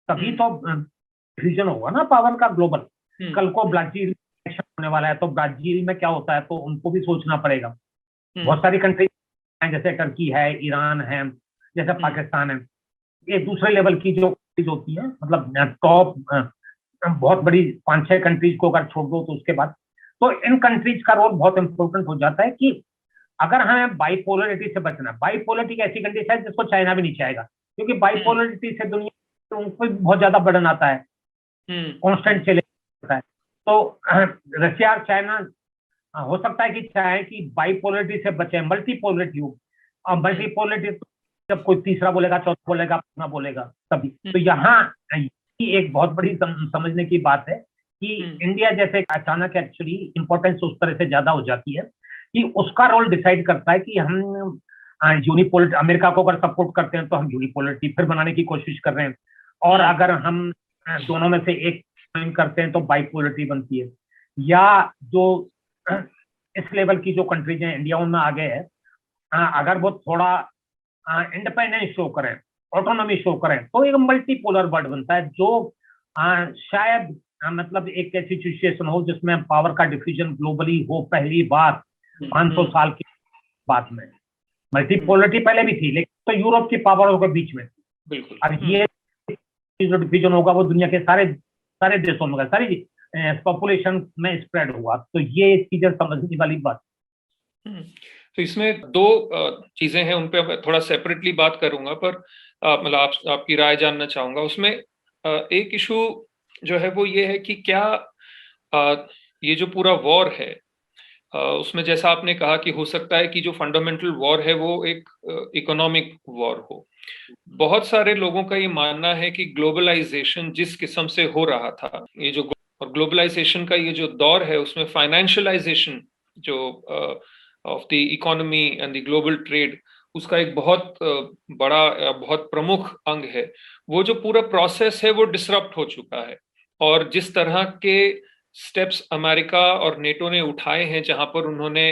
S2: तभी तो डिसीजन होगा ना पावर का ग्लोबल। कल को ब्राजील इलेक्शन होने वाला है, तो ब्राजील में क्या होता है तो उनको भी सोचना पड़ेगा। बहुत सारी कंट्री हैं, जैसे टर्की है, ईरान है, जैसे पाकिस्तान है, ये दूसरे लेवल की जो कंट्रीज होती है, मतलब टॉप बहुत बड़ी 5-6 कंट्रीज को अगर छोड़ दो तो उसके बाद तो इन कंट्रीज का रोल बहुत इंपॉर्टेंट हो जाता है कि अगर हमें बाइपोलरिटी से बचना, बाइपोलरिटी ऐसी कंडीशन है जिसको चाइना भी नहीं चाहेगा, क्योंकि बाइपोलरिटी से दुनिया उनको बहुत ज्यादा बर्डन आता है, कांस्टेंट चले जाता है। तो रशिया और चाइना हो सकता है कि चाहे कि बाइपोलरिटी से बचे, मल्टीपोलरिटी हो, और मल्टीपोलरिटी जब कोई तीसरा बोलेगा, चौथा बोलेगा, पांचवा बोलेगा तभी। तो यहाँ एक बहुत बड़ी समझने की बात है कि इंडिया जैसे अचानक एक्चुअली इंपॉर्टेंस उस तरह से ज्यादा हो जाती है कि उसका रोल डिसाइड करता है कि हम यूनिपोलरिटी, अमेरिका को अगर सपोर्ट करते हैं तो हम यूनिपोलरिटी फिर बनाने की कोशिश कर रहे हैं, और अगर हम दोनों में से एक करते हैं तो बाइपोलरिटी बनती है। या जो इस लेवल की जो कंट्रीज हैं, इंडिया उनमें आगे है, अगर वो थोड़ा इंडिपेंडेंस शो करें, ऑटोनॉमी शो करें, तो एक मल्टीपोलर वर्ल्ड बनता है, जो शायद मतलब एक ऐसी सिचुएशन हो जिसमें पावर का डिफिजन ग्लोबली हो पहली बार 500 साल के बाद में। मल्टीपोलरिटी पहले भी थी, लेकिन तो यूरोप की पावरों के बीच में। बिल्कुल। अब ये जो डिफिजन होगा वो दुनिया के सारे देशों में, सारी पॉपुलेशन में स्प्रेड हुआ, तो ये चीजें समझने वाली बात।
S1: तो इसमें दो चीजें हैं, उन पे थोड़ा सेपरेटली बात करूंगा, पर मतलब आपकी राय जानना चाहूंगा। उसमें एक इशू जो है वो ये है कि क्या ये जो पूरा वॉर है उसमें जैसा आपने कहा कि हो सकता है कि जो फंडामेंटल वॉर है वो एक इकोनॉमिक वॉर हो। बहुत सारे लोगों का ये मानना है कि ग्लोबलाइजेशन जिस किस्म से हो रहा था, ये जो और ग्लोबलाइजेशन का ये जो दौर है उसमें फाइनेंशियलाइजेशन जो of the economy and the global trade, उसका एक बहुत बड़ा, बहुत प्रमुख अंग है। वो जो पूरा प्रोसेस है वो डिसरप्ट हो चुका है, और जिस तरह के स्टेप्स अमेरिका और नेटो ने उठाए हैं, जहां पर उन्होंने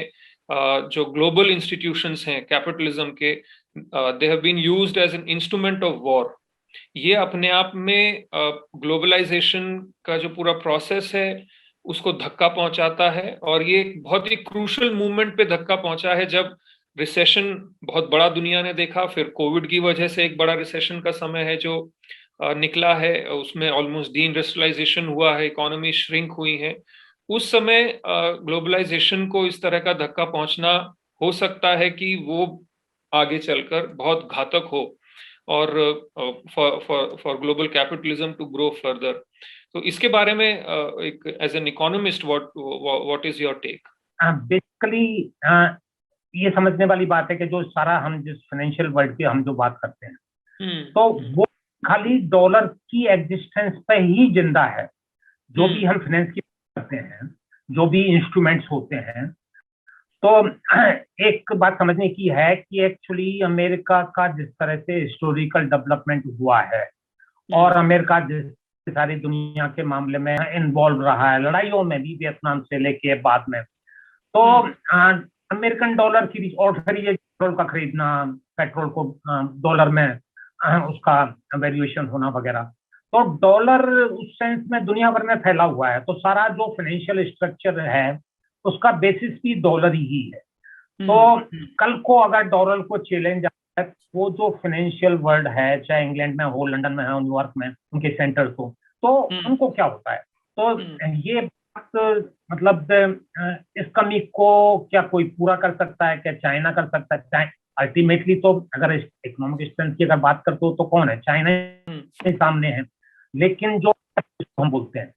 S1: जो ग्लोबल इंस्टीट्यूशंस हैं कैपिटलिज्म के, they have been used as an instrument of war. ये अपने आप में ग्लोबलाइजेशन का जो पूरा प्रोसेस है उसको धक्का पहुंचाता है, और ये बहुत ही क्रूशल मूवमेंट पे धक्का पहुंचा है जब रिसेशन बहुत बड़ा दुनिया ने देखा। फिर कोविड की वजह से एक बड़ा रिसेशन का समय है जो निकला है, उसमें ऑलमोस्ट डी इंडस्ट्रियलाइजेशन हुआ है, इकोनॉमी श्रिंक हुई है। उस समय ग्लोबलाइजेशन को इस तरह का धक्का पहुंचना हो सकता है कि वो आगे चलकर बहुत घातक हो और for global capitalism to grow further. तो इसके बारे में एक as an economist what is your take?
S2: Basically ये समझने वाली बात है कि जो सारा हम जिस फाइनेंशियल वर्ल्ड की हम जो बात करते हैं, तो वो खाली डॉलर की एग्जिस्टेंस पे ही जिंदा है। जो भी हम फाइनेंस की बात करते हैं, जो भी इंस्ट्रूमेंट्स होते हैं, तो एक बात समझने की है कि एक्चुअली अमेरिका का जिस तरह से हिस्टोरिकल डेवलपमेंट हुआ है और अमेरिका जिस सारी दुनिया के मामले में इन्वॉल्व रहा है, लड़ाइयों में भी, वियतनाम से लेके बाद में, तो अमेरिकन डॉलर की भी, और फिर ये पेट्रोल का खरीदना, पेट्रोल को डॉलर में उसका वैल्यूएशन होना वगैरह, तो डॉलर उस सेंस में दुनिया भर में फैला हुआ है। तो सारा जो फाइनेंशियल स्ट्रक्चर है उसका बेसिस भी डॉलर ही है। तो कल को अगर डॉलर को चैलेंज आए, वो जो फाइनेंशियल वर्ल्ड है, चाहे इंग्लैंड में हो, लंदन में हो, न्यूयॉर्क में उनके सेंटर्स हो, तो उनको क्या होता है? तो ये बात मतलब इस कमी को क्या कोई पूरा कर सकता है? क्या चाइना कर सकता है? अल्टीमेटली तो अगर इकोनॉमिक स्ट्रेंथ की अगर बात करते हो तो कौन है? चाइना के सामने है। लेकिन जो हम बोलते हैं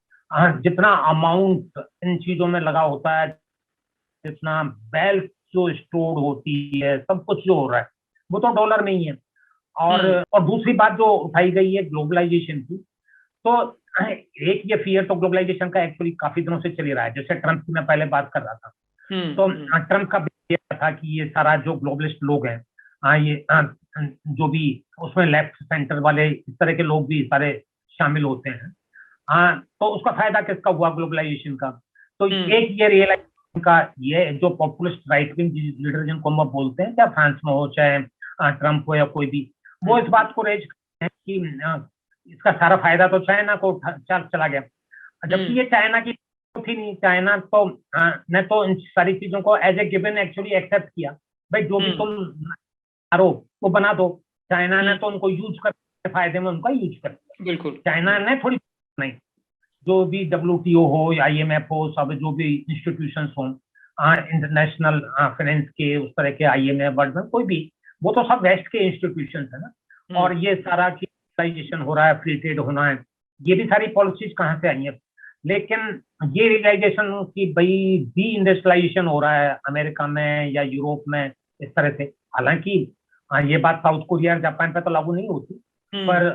S2: जितना अमाउंट इन चीजों में लगा होता है, जितना वेल्थ जो स्टोर होती है, सब कुछ जो हो रहा है वो तो डॉलर में ही है। और दूसरी बात जो उठाई गई है ग्लोबलाइजेशन की, तो एक ये फियर तो ग्लोबलाइजेशन का एक्चुअली काफी दिनों से चली रहा है। जैसे ट्रम्प की मैं पहले बात कर रहा था, तो ट्रम्प का भी था कि ये सारा जो ग्लोबलिस्ट लोग हैं, ये जो भी उसमें लेफ्ट सेंटर वाले इस तरह के लोग भी सारे शामिल होते हैं, तो उसका फायदा किसका हुआ ग्लोबलाइजेशन का? तो एक ये रियलाइजेशन का, ये जो पॉपुलिस्ट राइट विंग लीडर जिनको हम बोलते हैं, चाहे फ्रांस में हो, चाहे ट्रम्प हो या कोई भी, वो इस बात को रेज करते हैं कि इसका सारा फायदा तो चाइना को चला गया, जबकि ये चाइना की थी नहीं। चाइना तो ने तो इन सारी चीजों को as a given actually accept किया, भाई जो भी तुम आरोप वो बना दो। चाइना ने तो उनको यूज कर फायदे में उनका यूज कर दिया।
S1: बिल्कुल,
S2: चाइना ने थोड़ी नहीं, जो भी WTO हो या IMF हो, सब जो भी इंस्टीट्यूशंस हो, इंटरनेशनल फाइनेंस के उस तरह के, IMF, वर्ल्ड बैंक, कोई भी, वो तो सब वेस्ट के इंस्टीट्यूशंस है ना। और ये सारा ग्लोबलाइजेशन हो रहा है, फ्री ट्रेड होना है, ये भी सारी पॉलिसीज कहाँ से आई है? लेकिन ये रियलाइजेशन कि भाई डी इंडस्ट्रियलाइजेशन हो रहा है अमेरिका में या यूरोप में इस तरह से, हालांकि ये बात साउथ कोरिया और जापान पे तो लागू नहीं होती, पर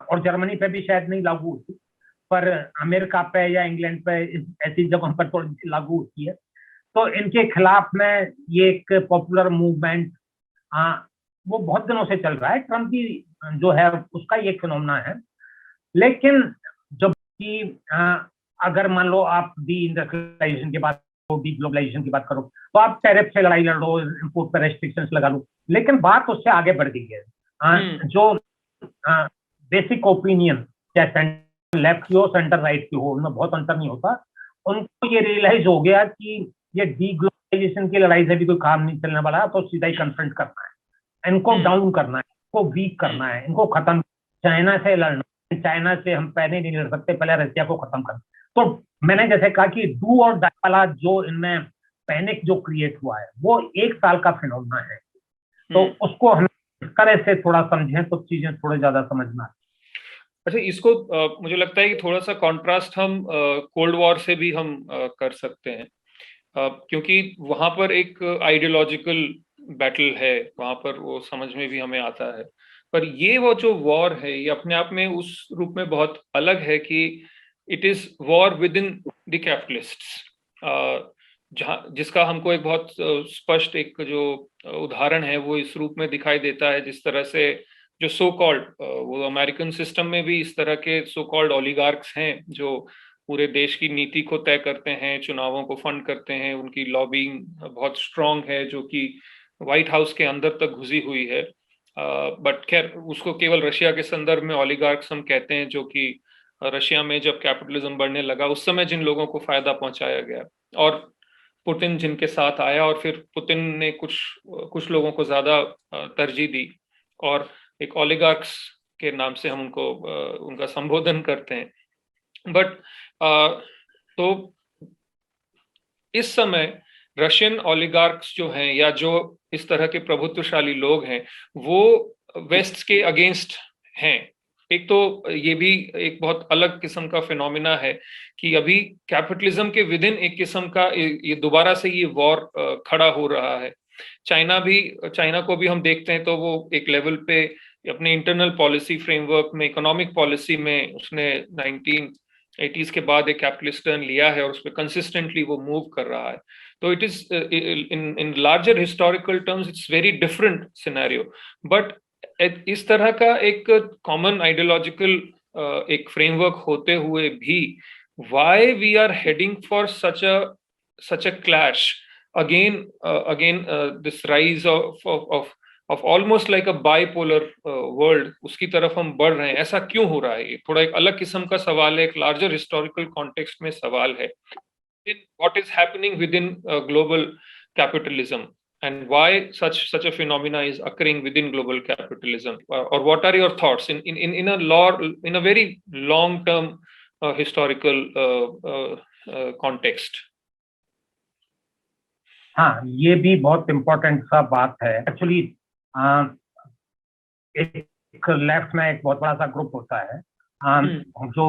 S2: और जर्मनी पे भी शायद नहीं लागू होती, पर अमेरिका पे या इंग्लैंड पे ऐसी जगहों पर थोड़ी सी लागू होती है। तो इनके खिलाफ में ये एक पॉपुलर मूवमेंट वो बहुत दिनों से चल रहा है। ट्रम्प भी जो है उसका ये फिनोमेना है। लेकिन जब कि अगर मान लो आप डी इंडस्ट्रियलाइजेशन की बात करो, डी ग्लोबलाइजेशन की बात करो, तो आप टैरिफ से लड़ाई लड़ो, इम्पोर्ट पर रेस्ट्रिक्शंस लगा लो, लेकिन बात उससे आगे बढ़ गई है। जो बेसिक ओपिनियन, चाहे सेंटर लेफ्ट की हो, सेंटर राइट की हो, उनमें बहुत अंतर नहीं होता। उनको ये रियलाइज हो गया कि ये डी ग्लोबलाइजेशन की लड़ाई से भी कोई काम नहीं चलने वाला, तो सीधा ही कन्फ्रंट करना है, इनको डाउन करना है, इनको वीक करना है, इनको खत्म, चाइना से लड़ना। चाइना से हम पहले नहीं लड़ सकते, पहले रशिया को खत्म करना। तो मैंने जैसे कहा कि डू और डाई वाला जो इनमें पैनिक जो क्रिएट हुआ है, वो 1 साल का फिनोमेना है। तो उसको हम इस तरह से थोड़ा समझें तो चीजें थोड़े ज्यादा समझना।
S1: अच्छा, इसको मुझे लगता है कि थोड़ा सा कॉन्ट्रास्ट हम कोल्ड वॉर से भी हम कर सकते हैं, क्योंकि वहां पर एक आइडियोलॉजिकल बैटल है, वहां पर वो समझ में भी हमें आता है। पर ये वो जो वॉर है, ये अपने आप में उस रूप में बहुत अलग है कि it is war with in the capitalists, जहाँ जिसका हमको एक बहुत स्पष्ट एक जो उदाहरण है वो इस रूप में दिखाई देता है, जिस तरह से जो सो कॉल्ड वो अमेरिकन सिस्टम में भी इस तरह के सो कॉल्ड ओलिगार्क्स हैं जो पूरे देश की नीति को तय करते हैं, चुनावों को फंड करते हैं, उनकी लॉबिंग बहुत स्ट्रांग है जो कि व्हाइट हाउस के अंदर तक घुसी हुई है। बट खैर उसको केवल रशिया के संदर्भ में ओलिगार्क्स हम कहते हैं, जो कि रशिया में जब कैपिटलिज्म बढ़ने लगा उस समय जिन लोगों को फायदा पहुंचाया गया, और पुतिन जिनके साथ आया, और फिर पुतिन ने कुछ लोगों को ज्यादा तरजीह दी, और एक ओलिगार्क्स के नाम से हम उनको उनका संबोधन करते हैं। बट तो इस समय रशियन ओलिगार्क्स जो हैं या जो इस तरह के प्रभुत्वशाली लोग हैं वो वेस्ट के अगेंस्ट हैं। एक तो ये भी एक बहुत अलग किस्म का फिनोमिना है कि अभी कैपिटलिज्म के विद इन एक किस्म का ये दोबारा से ये वॉर खड़ा हो रहा है। चाइना को भी हम देखते हैं तो वो एक लेवल पे अपने इंटरनल पॉलिसी फ्रेमवर्क में, इकोनॉमिक पॉलिसी में उसने 1980s के बाद एक कैपिटलिस्ट टर्न लिया है और उस पर कंसिस्टेंटली वो मूव कर रहा है। तो it is in larger historical terms it's very different scenario, but इस तरह का एक कॉमन आइडियोलॉजिकल एक फ्रेमवर्क होते हुए भी why we are heading for such a clash again this rise of almost like a bipolar world, उसकी तरफ हम बढ़ रहे हैं। ऐसा क्यों हो रहा है? ये थोड़ा एक अलग किस्म का सवाल है, एक लार्जर हिस्टोरिकल कॉन्टेक्स्ट में सवाल है। What is happening within global capitalism and why such a phenomena is occurring within global capitalism, or what are your thoughts in a very long term historical context?
S2: हाँ, ये भी बहुत important सा बात है एक्चुअली। एक लेफ्ट में एक बहुत बड़ा सा ग्रुप होता है जो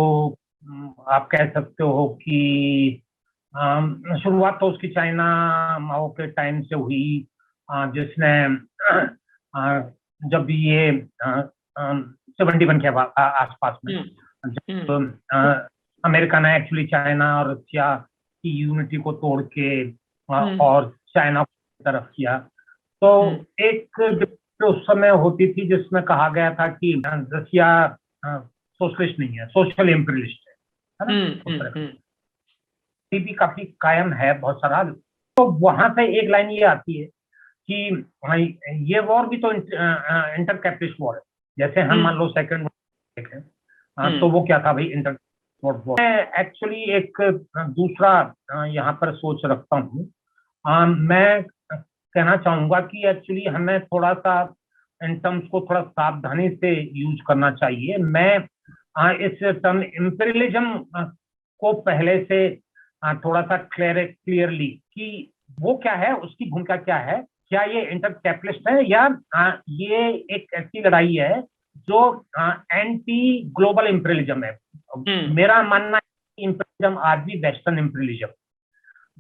S2: आप कह सकते हो कि शुरुआत तो उसकी चाइना माओ के टाइम से हुई, जिसने जब ये 71 के आसपास में जब अमेरिका ने एक्चुअली चाइना और रशिया की यूनिटी को तोड़ के और चाइना की तरफ किया, तो एक उस समय होती थी जिसमें कहा गया था कि रशिया सोशलिस्ट नहीं है, सोशल इम्पीरियलिस्ट है ना। भी काफी कायम है बहुत सारा। तो वहां से एक लाइन ये आती है कि ये वॉर भी तो इंटर कैपिटलिस्ट वॉर है। जैसे हम मान लो सेकंड वॉर देखें तो वो क्या था भाई, इंटर वॉर। मैं एक्चुअली एक दूसरा यहाँ पर सोच रखता हूँ। मैं कहना चाहूंगा कि एक्चुअली हमें थोड़ा सा इन टर्म्स को थोड़ा सावधानी से यूज करना चाहिए। मैं इस टर्म इंपीरियलिज्म को पहले से थोड़ा सा क्लियरली कि वो क्या है, उसकी भूमिका क्या है, क्या ये इंटर कैपिटलिस्ट है या ये एक ऐसी लड़ाई है जो एंटी ग्लोबल इंपीरियलिज्म है। मेरा मानना है कि इंपीरियलिज्म आज भी वेस्टर्न इंपीरियलिज्म।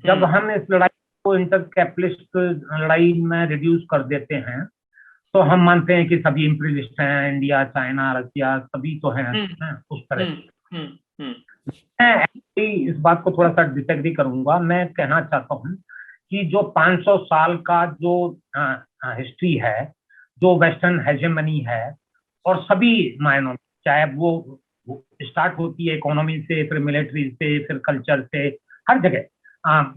S2: जब हम इस लड़ाई को इंटर कैपिटलिस्ट लड़ाई में रिड्यूस कर देते हैं तो हम मानते हैं कि सभी इंपीरियलिस्ट हैं, इंडिया, चाइना, रशिया सभी तो हैं उस तरह से। मैं इस बात को थोड़ा सा डिसएग्री करूंगा। मैं कहना चाहता हूँ कि जो 500 साल का जो हिस्ट्री है, जो वेस्टर्न हेजेमनी है, और सभी मायनों में, चाहे वो स्टार्ट होती है इकोनॉमी से, फिर मिलिट्री से, फिर कल्चर से, हर जगह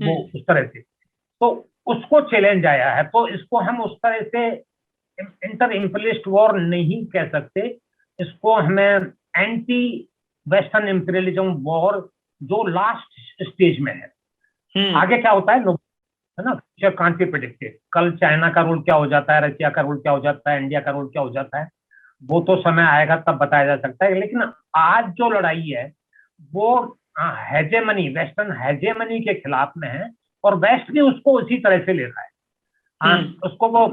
S2: वो उस तरह से, तो उसको चैलेंज आया है। तो इसको हम उस तरह से इंटर इंपीरियलिस्ट वॉर नहीं कह सकते, इसको हमें एंटी वेस्टर्न इंपीरियलिज्म वॉर जो लास्ट स्टेज में है। आगे क्या होता है है ना, फ्यूचर कांट बी प्रेडिक्टेड। कल चाइना का रूल क्या हो जाता है, रशिया का रूल क्या हो जाता है, इंडिया का रूल क्या हो जाता है, वो तो समय आएगा तब बताया जा सकता है। लेकिन आज जो लड़ाई है वो हेजेमनी, वेस्टर्न हेजेमनी के खिलाफ में है और वेस्ट भी उसको उसी तरह से ले रहा है। उसको वो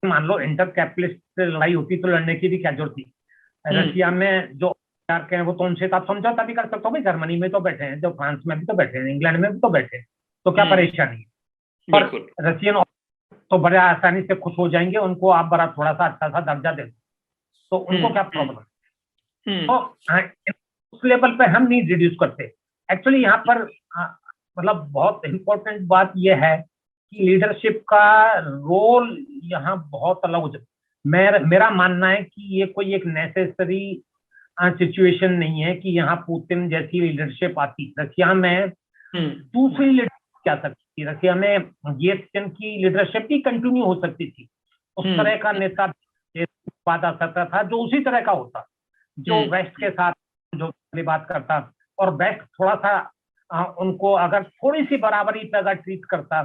S2: मान लो इंटर कैपिटलिस्ट लड़ाई होती तो लड़ने की भी क्या जरूरत थी। रशिया में जो हैं वो तो उनसे आप समझौता भी कर सकते हो भाई, जर्मनी में तो बैठे हैं, जो फ्रांस में भी तो बैठे हैं, इंग्लैंड में भी तो बैठे हैं, तो क्या परेशानी है। और रशियन तो बड़े आसानी से खुश हो जाएंगे, उनको आप बड़ा थोड़ा सा अच्छा सा दर्जा दे दो तो उनको क्या प्रॉब्लम है। तो उस लेवल पे हम नहीं रिड्यूस करते। एक्चुअली यहाँ पर मतलब बहुत इंपॉर्टेंट बात यह है कि लीडरशिप का रोल यहाँ बहुत अलग हो जाता है। मेरा मानना है कि ये कोई एक नेसेसरी सिचुएशन नहीं है कि यहाँ पुतिन जैसी लीडरशिप आती। रशिया में दूसरी लीडरशिप क्या सकती थी, रशिया में येल्त्सिन की लीडरशिप ही कंटिन्यू हो सकती थी। उस तरह का नेता बात आ सकता था जो उसी तरह का होता, जो वेस्ट के साथ जो बात करता, और वेस्ट थोड़ा सा उनको अगर थोड़ी सी बराबरी पे अगर ट्रीट करता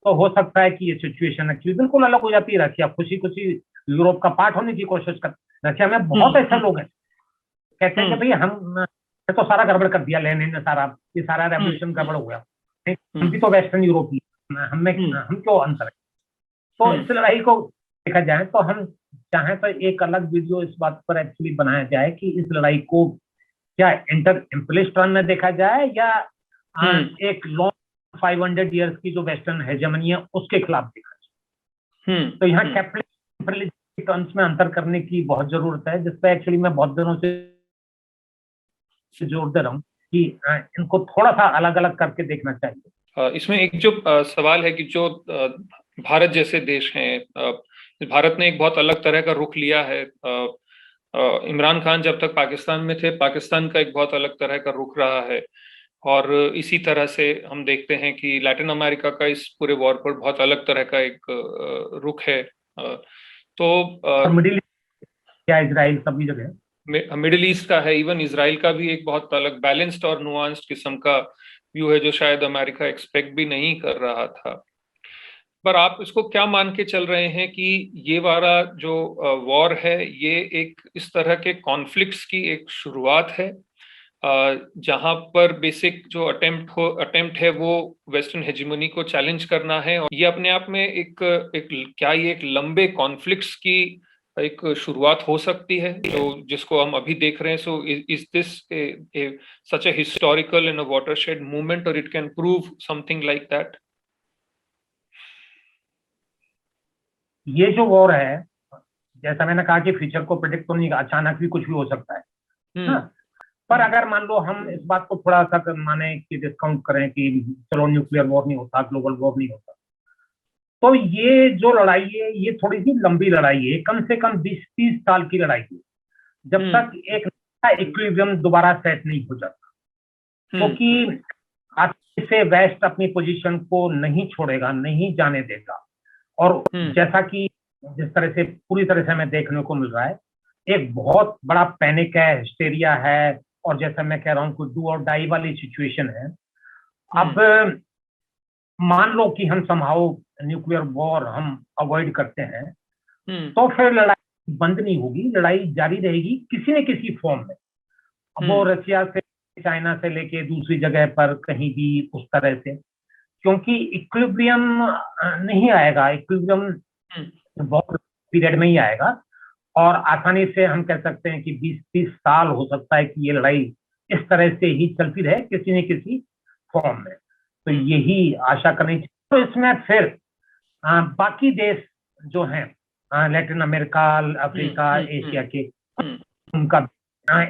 S2: तो हो सकता है कि ये सिचुएशन एक्चुअली बिल्कुल अलग हो जाती। रशिया खुशी खुशी यूरोप का पार्ट होने की कोशिश करता। रशिया में बहुत ऐसे लोग हैं कहते हैं कि भाई हम तो सारा गड़बड़ कर दिया लेनिन ने, सारा ये सारा रेवोल्यूशन गड़बड़ हो गया, हम भी तो वेस्टर्न यूरोपीय। हम क्यों अंतर है। तो इस लड़ाई को देखा जाए तो हम चाहें तो एक अलग वीडियो इस बात पर एक्चुअली बनाया जाए कि इस लड़ाई को क्या इंटर इम्पलिश टर्म में देखा जाए या एक लॉन्ग 500 ईयर्स की जो वेस्टर्न हेजेमनी है उसके खिलाफ देखा जाए। तो यहाँ कैपिटलिज्म के टर्म्स में अंतर करने की बहुत जरूरत है, जिसपे एक्चुअली मैं बहुत दिनों से जोर दे रहा हूँ कि इनको थोड़ा सा अलग अलग करके देखना चाहिए।
S1: इसमें एक जो सवाल है कि जो भारत जैसे देश हैं, भारत ने एक बहुत अलग तरह का रुख लिया है। इमरान खान जब तक पाकिस्तान में थे, पाकिस्तान का एक बहुत अलग तरह का रुख रहा है, और इसी तरह से हम देखते हैं कि लैटिन अमेरिका का इस पूरे वॉर पर बहुत अलग तरह का एक रुख है। तो
S2: मिडिल या इजराइल सभी जगह
S1: मिडिल ईस्ट का है, इवन इसराइल का भी एक बहुत अलग बैलेंस्ड और नुआंस्ड किस्म का व्यू है, जो शायद अमेरिका एक्सपेक्ट भी नहीं कर रहा था। पर आप इसको क्या मान के चल रहे हैं कि ये वाला जो वॉर है, ये एक इस तरह के कॉन्फ्लिक्ट्स की एक शुरुआत है, जहां पर बेसिक जो अटेम्प्ट है वो वेस्टर्न हेजिमनी को चैलेंज करना है, और ये अपने आप में क्या ये एक लंबे कॉन्फ्लिक्ट्स की एक शुरुआत हो सकती है, जो जिसको हम अभी देख रहे हैं। So is this such a historical in a watershed movement, और it can prove something like that?
S2: ये जो वॉर है, जैसा मैंने कहा कि फ्यूचर को प्रिडिक्ट तो नहीं, अचानक भी कुछ भी हो सकता है हाँ? पर अगर मान लो हम इस बात को थोड़ा सा माने कि डिस्काउंट करें कि चलो न्यूक्लियर वॉर नहीं होता, ग्लोबल वॉर नहीं होता, तो ये जो लड़ाई है ये थोड़ी सी लंबी लड़ाई है, कम से कम 20-30 साल की लड़ाई है, जब तक एक इक्विलिब्रियम दोबारा सेट नहीं हो जाता। क्योंकि आज से वेस्ट अपनी पोजीशन को नहीं छोड़ेगा, नहीं जाने देगा, और जैसा कि जिस तरह से पूरी तरह से हमें देखने को मिल रहा है, एक बहुत बड़ा पैनिक है, हिस्टेरिया है, और जैसा मैं कह रहा हूँ कोई डू और डाई वाली सिचुएशन है। अब मान लो कि हम समहाउ न्यूक्लियर वॉर हम अवॉइड करते हैं, तो फिर लड़ाई बंद नहीं होगी, लड़ाई जारी रहेगी किसी न किसी फॉर्म में। अब वो रशिया से, चाइना से लेके दूसरी जगह पर कहीं भी उस तरह से, क्योंकि इक्विलिब्रियम नहीं आएगा, इक्विलिब्रियम बहुत पीरियड में ही आएगा, और आसानी से हम कह सकते हैं कि 20-30 साल हो सकता है कि ये लड़ाई इस तरह से ही चलती रहे किसी न किसी फॉर्म में। तो यही आशा करनी चाहिए। तो इसमें फिर बाकी देश जो हैं, लैटिन अमेरिका, अफ्रीका, एशिया के, उनका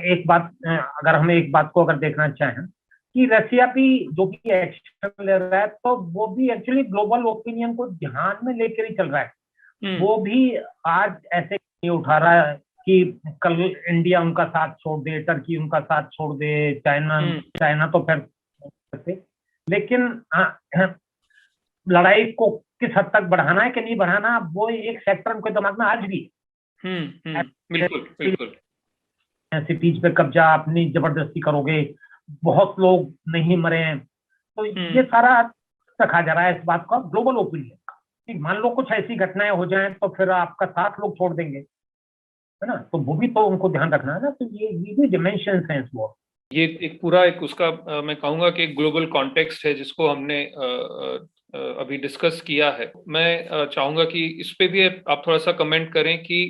S2: एक बात, अगर हम एक बात को अगर देखना चाहें कि रशिया भी जो भी एक्शन ले रहा है, तो वो भी एक्चुअली ग्लोबल ओपिनियन को ध्यान में लेकर ही चल रहा है। वो भी आज ऐसे नहीं उठा रहा है कि कल इंडिया उनका साथ छोड़ दे, टर्की उनका साथ छोड़ दे, चाइना तो फिर, लेकिन लड़ाई को किस हद तक बढ़ाना है कि नहीं बढ़ाना, वो एक फैक्टर उनके दिमाग में आज भी है।
S1: बिल्कुल।
S2: सिटीज पे कब्जा अपनी जबरदस्ती करोगे, बहुत लोग नहीं मरे हैं, तो ये सारा रखा जा रहा है इस बात का, ग्लोबल ओपिनियन का। मान लो कुछ ऐसी घटनाएं हो जाएं तो फिर आपका साथ लोग छोड़ देंगे, है ना, तो वो भी तो उनको ध्यान रखना है ना। तो ये भी डिमेंशन है इस वॉर।
S1: ये एक पूरा एक उसका मैं कहूंगा कि एक ग्लोबल कॉन्टेक्स्ट है जिसको हमने अभी डिस्कस किया है। मैं चाहूंगा कि इस पे भी आप थोड़ा सा कमेंट करें कि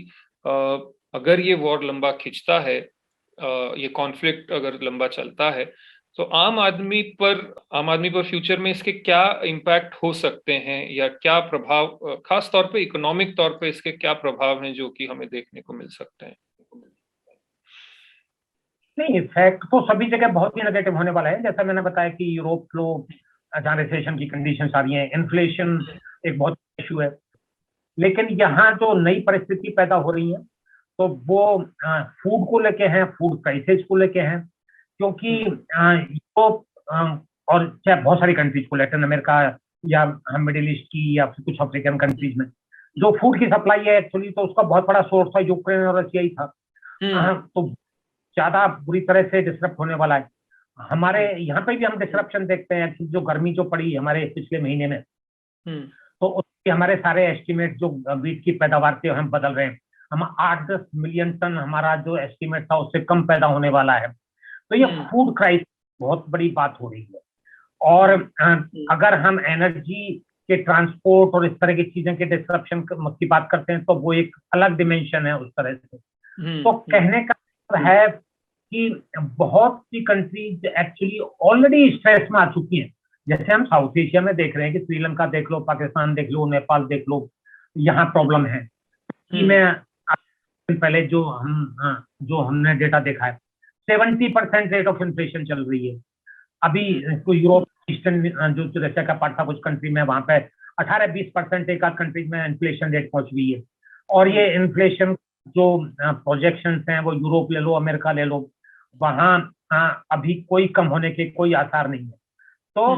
S1: अगर ये वॉर लंबा खिंचता है, ये कॉन्फ्लिक्ट अगर लंबा चलता है, तो आम आदमी पर फ्यूचर में इसके क्या इम्पैक्ट हो सकते हैं, या क्या प्रभाव, खास तौर पे इकोनॉमिक तौर पे इसके क्या प्रभाव हैं जो कि हमें देखने को मिल सकते हैं?
S2: नहीं, इफेक्ट तो सभी जगह बहुत ही नेगेटिव होने वाला है। जैसा मैंने बताया कि यूरोप लोग जहाँ रिसेशन की कंडीशन आ रही है, इन्फ्लेशन एक बहुत इशू है, लेकिन यहाँ जो नई परिस्थिति पैदा हो रही है तो वो फूड को लेके हैं, फूड प्राइसेस को लेके हैं, क्योंकि यूरोप और चाहे बहुत सारी कंट्रीज को, लैटिन अमेरिका या हम मिडिल ईस्ट की या कुछ अफ्रीकन कंट्रीज में जो फूड की सप्लाई है एक्चुअली, तो उसका बहुत बड़ा सोर्स था यूक्रेन और रशिया ही था। तो ज्यादा बुरी तरह से डिस्टर्ब होने वाला है। हमारे यहाँ पे भी हम डिस्ट्रप्शन देखते हैं कि जो गर्मी जो पड़ी हमारे पिछले महीने में, तो उसके हमारे सारे एस्टिमेट जो वीट की पैदावार के हम बदल रहे हैं। हम 8-10 मिलियन टन हमारा जो एस्टिमेट था उससे कम पैदा होने वाला है। तो ये फूड क्राइसिस बहुत बड़ी बात हो रही है। और अगर हम एनर्जी के ट्रांसपोर्ट और इस तरह की चीजें के डिस्ट्रप्शन की बात करते हैं, तो वो एक अलग डिमेंशन है उस तरह से। तो कहने का मतलब है कि बहुत सी कंट्रीज एक्चुअली ऑलरेडी स्ट्रेस में आ चुकी हैं। जैसे हम साउथ एशिया में देख रहे हैं कि श्रीलंका देख लो, पाकिस्तान देख लो, नेपाल देख लो, यहाँ प्रॉब्लम है कि मैं पहले जो हमने डेटा देखा है 70% रेट ऑफ इन्फ्लेशन चल रही है। अभी यूरोप ईस्टर्न जो रशिया का पार्ट था कुछ कंट्री में, वहां पे 18-20% एक आध कंट्रीज में इन्फ्लेशन रेट पहुंच गई है। और ये इन्फ्लेशन जो प्रोजेक्शंस हैं वो यूरोप ले लो, अमेरिका ले लो, वहां अभी कोई कम होने के कोई आसार नहीं है। तो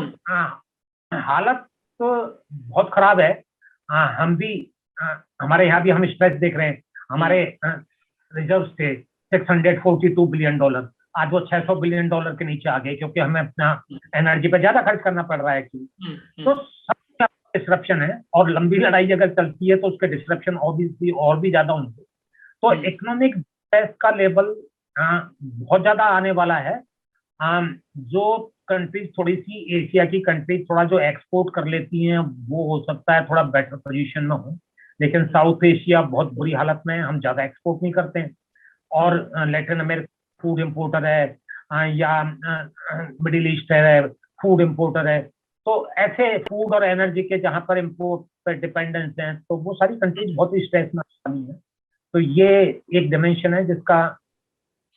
S2: हालत तो बहुत खराब है। हम भी हमारे यहाँ भी हम स्ट्रेस देख रहे हैं। हमारे रिजर्व थे $642 बिलियन, आज वो $600 बिलियन के नीचे आ गए, क्योंकि हमें अपना एनर्जी पे ज्यादा खर्च करना पड़ रहा है एक्चुअली। तो सब डिस्ट्रप्शन है, और लंबी लड़ाई अगर चलती है तो उसके डिस्ट्रप्शन और भी ज्यादा होंगे। तो इकोनॉमिक स्ट्रेस का लेवल बहुत ज्यादा आने वाला है। जो कंट्रीज थोड़ी सी एशिया की कंट्रीज थोड़ा जो एक्सपोर्ट कर लेती हैं वो हो सकता है थोड़ा बेटर पोजीशन में हो, लेकिन साउथ एशिया बहुत बुरी हालत में है, हम ज्यादा एक्सपोर्ट नहीं करते हैं। और लैटिन अमेरिका फूड इम्पोर्टर है, या मिडिल ईस्ट है फूड इम्पोर्टर है। तो ऐसे फूड और एनर्जी के जहां पर इम्पोर्ट पर डिपेंडेंस है, तो वो सारी कंट्रीज बहुत ही स्ट्रेस में आनी है। तो ये एक डिमेंशन है जिसका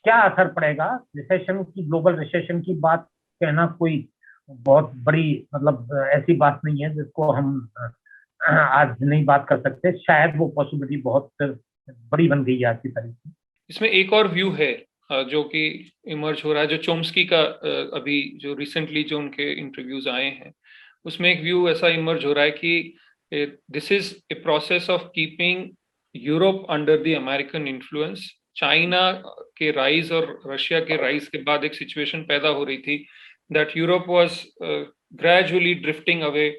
S2: क्या असर पड़ेगा रिसेशन की, ग्लोबल रिसेशन की बात कहना कोई बहुत बड़ी मतलब ऐसी बात नहीं है जिसको हम आज नहीं बात कर सकते। शायद वो पॉसिबिलिटी बहुत बड़ी बन गई है आज की तारीख में।
S1: इसमें एक और व्यू है जो कि इमर्ज हो रहा है, जो चोम्स्की का अभी जो रिसेंटली जो उनके इंटरव्यूज आए हैं उसमें एक व्यू ऐसा इमर्ज हो रहा है कि this is a process of keeping Europe under the American influence. China के राइज और रशिया के राइज के बाद एक सिचुएशन पैदा हो रही थी that Europe was gradually drifting away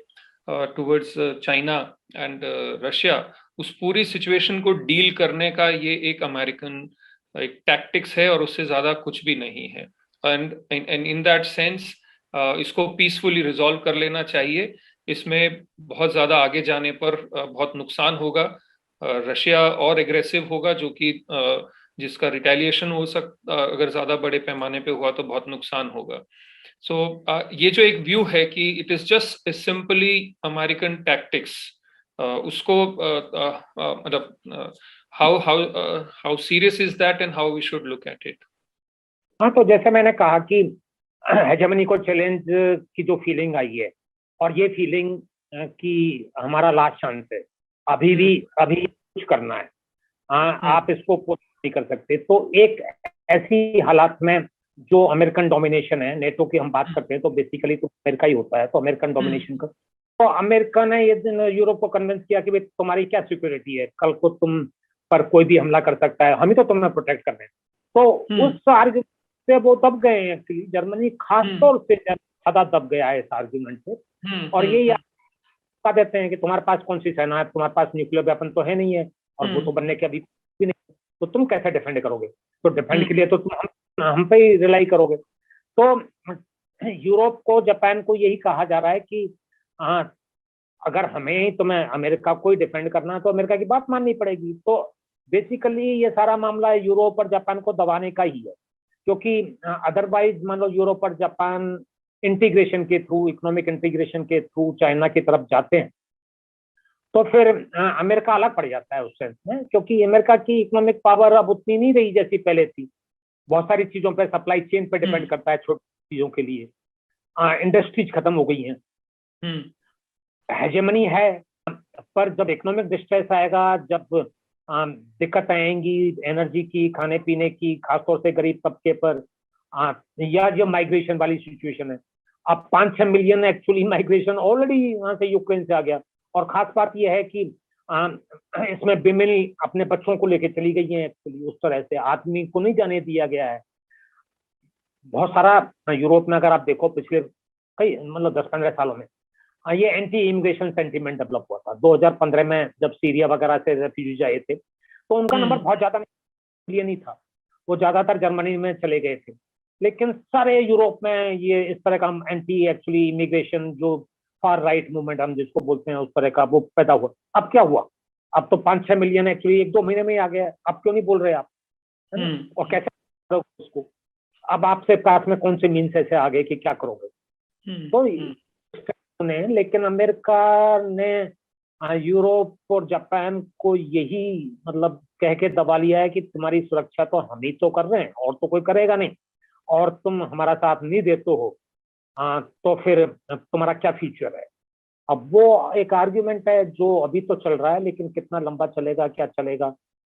S1: towards China and Russia. उस पूरी सिचुएशन को डील करने का ये एक अमेरिकन एक टैक्टिक्स है और उससे ज्यादा कुछ भी नहीं है। एंड इन दैट सेंस इसको पीसफुली रिजॉल्व कर लेना चाहिए। इसमें बहुत ज्यादा आगे जाने पर बहुत नुकसान होगा। रशिया और एग्रेसिव होगा, जो कि जिसका रिटेलिएशन हो सकता, अगर ज्यादा बड़े पैमाने पे हुआ तो बहुत नुकसान होगा। सो ये जो एक व्यू है कि it is just simply American tactics, उसको मतलब how serious is that and how we should look at it?
S2: हाँ, तो जैसे मैंने कहा कि हेजेमनी को चैलेंज की जो फीलिंग आई है, और ये फीलिंग कि हमारा लास्ट चांस है, अभी कुछ करना है, आप इसको नहीं कर सकते। तो एक ऐसी हालात में जो अमेरिकन डोमिनेशन है, नेटो की हम बात करते हैं तो बेसिकली तो अमेरिका ही होता है, तो अमेरिकन डोमिनेशन का, तो अमेरिका ने ये यूरोप को कन्विंस किया कि भाई तुम्हारी क्या सिक्योरिटी है, कल को तुम पर कोई भी हमला कर सकता है, हम ही तो तुम्हें प्रोटेक्ट कर रहे हैं। तो उस आर्ग्यूमेंट से वो दब गए हैं एक्चुअली। जर्मनी खासतौर से ज्यादा दब गया है इस आर्ग्यूमेंट से। और ये याद देते हैं कि तुम्हारे पास कौन सी सेना है, तुम्हारे पास न्यूक्लियर वेपन तो है नहीं है, और वो तो बनने के अभी भी नहीं, तो तुम कैसे डिफेंड करोगे? तो डिफेंड के लिए तो तुम हम पे ही रिलाई करोगे। तो यूरोप को, जापान को यही कहा जा रहा है कि हाँ, अगर हमें तुम्हें अमेरिका को ही डिफेंड करना है तो अमेरिका की बात माननी पड़ेगी। तो बेसिकली ये सारा मामला यूरोप और जापान को दबाने का ही है, क्योंकि अदरवाइज मान लो यूरोप और जापान इंटीग्रेशन के थ्रू, इकोनॉमिक इंटीग्रेशन के थ्रू चाइना की तरफ जाते हैं तो फिर अमेरिका अलग पड़ जाता है उस सेंस में, क्योंकि अमेरिका की इकोनॉमिक पावर अब उतनी नहीं रही जैसी पहले थी। बहुत सारी चीजों पर सप्लाई चेन पर डिपेंड करता है, छोटी चीजों के लिए इंडस्ट्रीज खत्म हो गई हैं। हेजेमनी है, पर जब इकोनॉमिक डिस्ट्रेस आएगा, जब दिक्कत आएंगी एनर्जी की, खाने पीने की, खासतौर से गरीब तबके पर, या जो माइग्रेशन वाली सिचुएशन है, अब 5-6 मिलियन एक्चुअली माइग्रेशन ऑलरेडी वहां से यूक्रेन से आ गया। और खास बात यह है कि इसमें विमेन अपने बच्चों को लेकर चली गई हैं एक्चुअली, उस तरह से आदमी को नहीं जाने दिया गया है। बहुत सारा यूरोप में अगर आप देखो पिछले कई मतलब 10-15 सालों में ये एंटी इमिग्रेशन सेंटीमेंट डेवलप हुआ था। 2015 में जब सीरिया वगैरह से रेफ्यूजीज आए थे तो उनका नंबर बहुत ज्यादा नहीं था, वो ज्यादातर जर्मनी में चले गए थे। लेकिन सारे यूरोप में ये इस तरह का एंटी एक्चुअली इमिग्रेशन जो फार राइट मूवमेंट हम जिसको बोलते हैं उस तरह का वो पैदा हुआ। अब क्या हुआ? अब तो 5-6 मिलियन एक्चुअली 1-2 महीने में ही आ गया है। अब क्यों नहीं बोल रहे आप, है ना? और कैसे करोगे उसको? अब आपसे पास में कौन से मीन्स ऐसे आ गए कि क्या करोगे? तो ने, लेकिन अमेरिका ने यूरोप और जापान को यही मतलब कह के दबा लिया है कि तुम्हारी सुरक्षा तो हम ही तो कर रहे हैं और तो कोई करेगा नहीं, और तुम हमारा साथ नहीं देते हो तो फिर तुम्हारा क्या फ्यूचर है? अब वो एक आर्ग्यूमेंट है जो अभी तो चल रहा है, लेकिन कितना लंबा चलेगा, क्या चलेगा,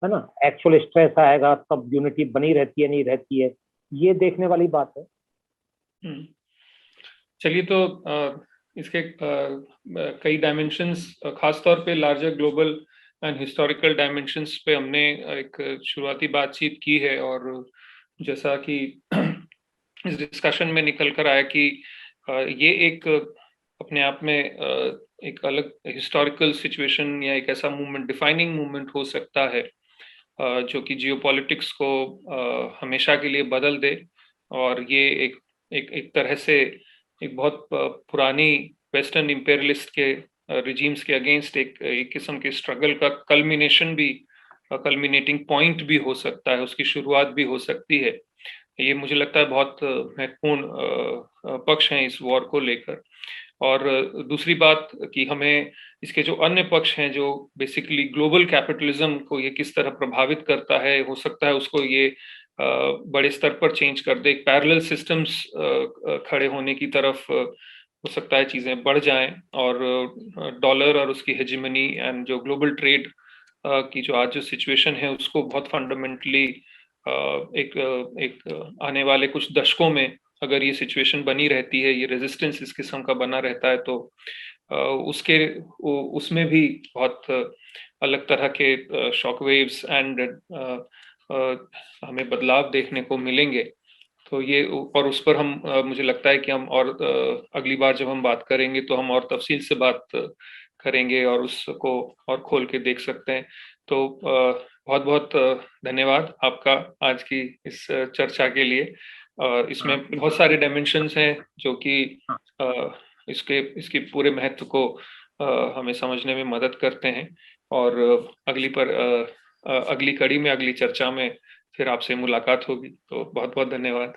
S2: है ना? एक्चुअल स्ट्रेस आएगा तब यूनिटी बनी रहती है नहीं रहती है, ये देखने वाली बात है।
S1: चलिए, तो इसके कई डायमेंशंस, खासतौर पे larger global and historical dimensions पे हमने एक शुरुआती बातचीत की है, और जैसा कि इस डिस्कशन में निकल कर आया कि ये एक अपने आप में एक अलग हिस्टोरिकल सिचुएशन या एक ऐसा मूवमेंट, डिफाइनिंग मूवमेंट हो सकता है जो कि जियोपॉलिटिक्स को हमेशा के लिए बदल दे, और ये एक तरह से एक बहुत पुरानी वेस्टर्न इंपेरियलिस्ट के रिजीम्स के अगेंस्ट एक किस्म के स्ट्रगल का कल्मिनेशन भी, कल्मिनेटिंग पॉइंट भी हो सकता है, उसकी शुरुआत भी हो सकती है। ये मुझे लगता है बहुत महत्वपूर्ण पक्ष हैं इस वॉर को लेकर। और दूसरी बात कि हमें इसके जो अन्य पक्ष हैं, जो बेसिकली ग्लोबल कैपिटलिज्म को ये किस तरह प्रभावित करता है, हो सकता है उसको ये बड़े स्तर पर चेंज कर दे, पैरेलल सिस्टम्स खड़े होने की तरफ हो सकता है चीजें बढ़ जाएं, और डॉलर और उसकी हेजिमनी एंड जो ग्लोबल ट्रेड की जो आज जो सिचुएशन है उसको बहुत फंडामेंटली एक आने वाले कुछ दशकों में अगर ये सिचुएशन बनी रहती है, ये रेजिस्टेंस इस किस्म का बना रहता है, तो उसमें भी बहुत अलग तरह के शॉक वेव्स एंड हमें बदलाव देखने को मिलेंगे। तो ये, और उस पर हम मुझे लगता है कि हम और अगली बार जब हम बात करेंगे तो हम और तफसील से बात करेंगे और उसको और खोल के देख सकते हैं। तो बहुत बहुत धन्यवाद आपका आज की इस चर्चा के लिए। इसमें बहुत सारे डायमेंशंस हैं जो कि इसके पूरे महत्व को हमें समझने में मदद करते हैं, और अगली कड़ी में, अगली चर्चा में फिर आपसे मुलाकात होगी। तो बहुत बहुत धन्यवाद।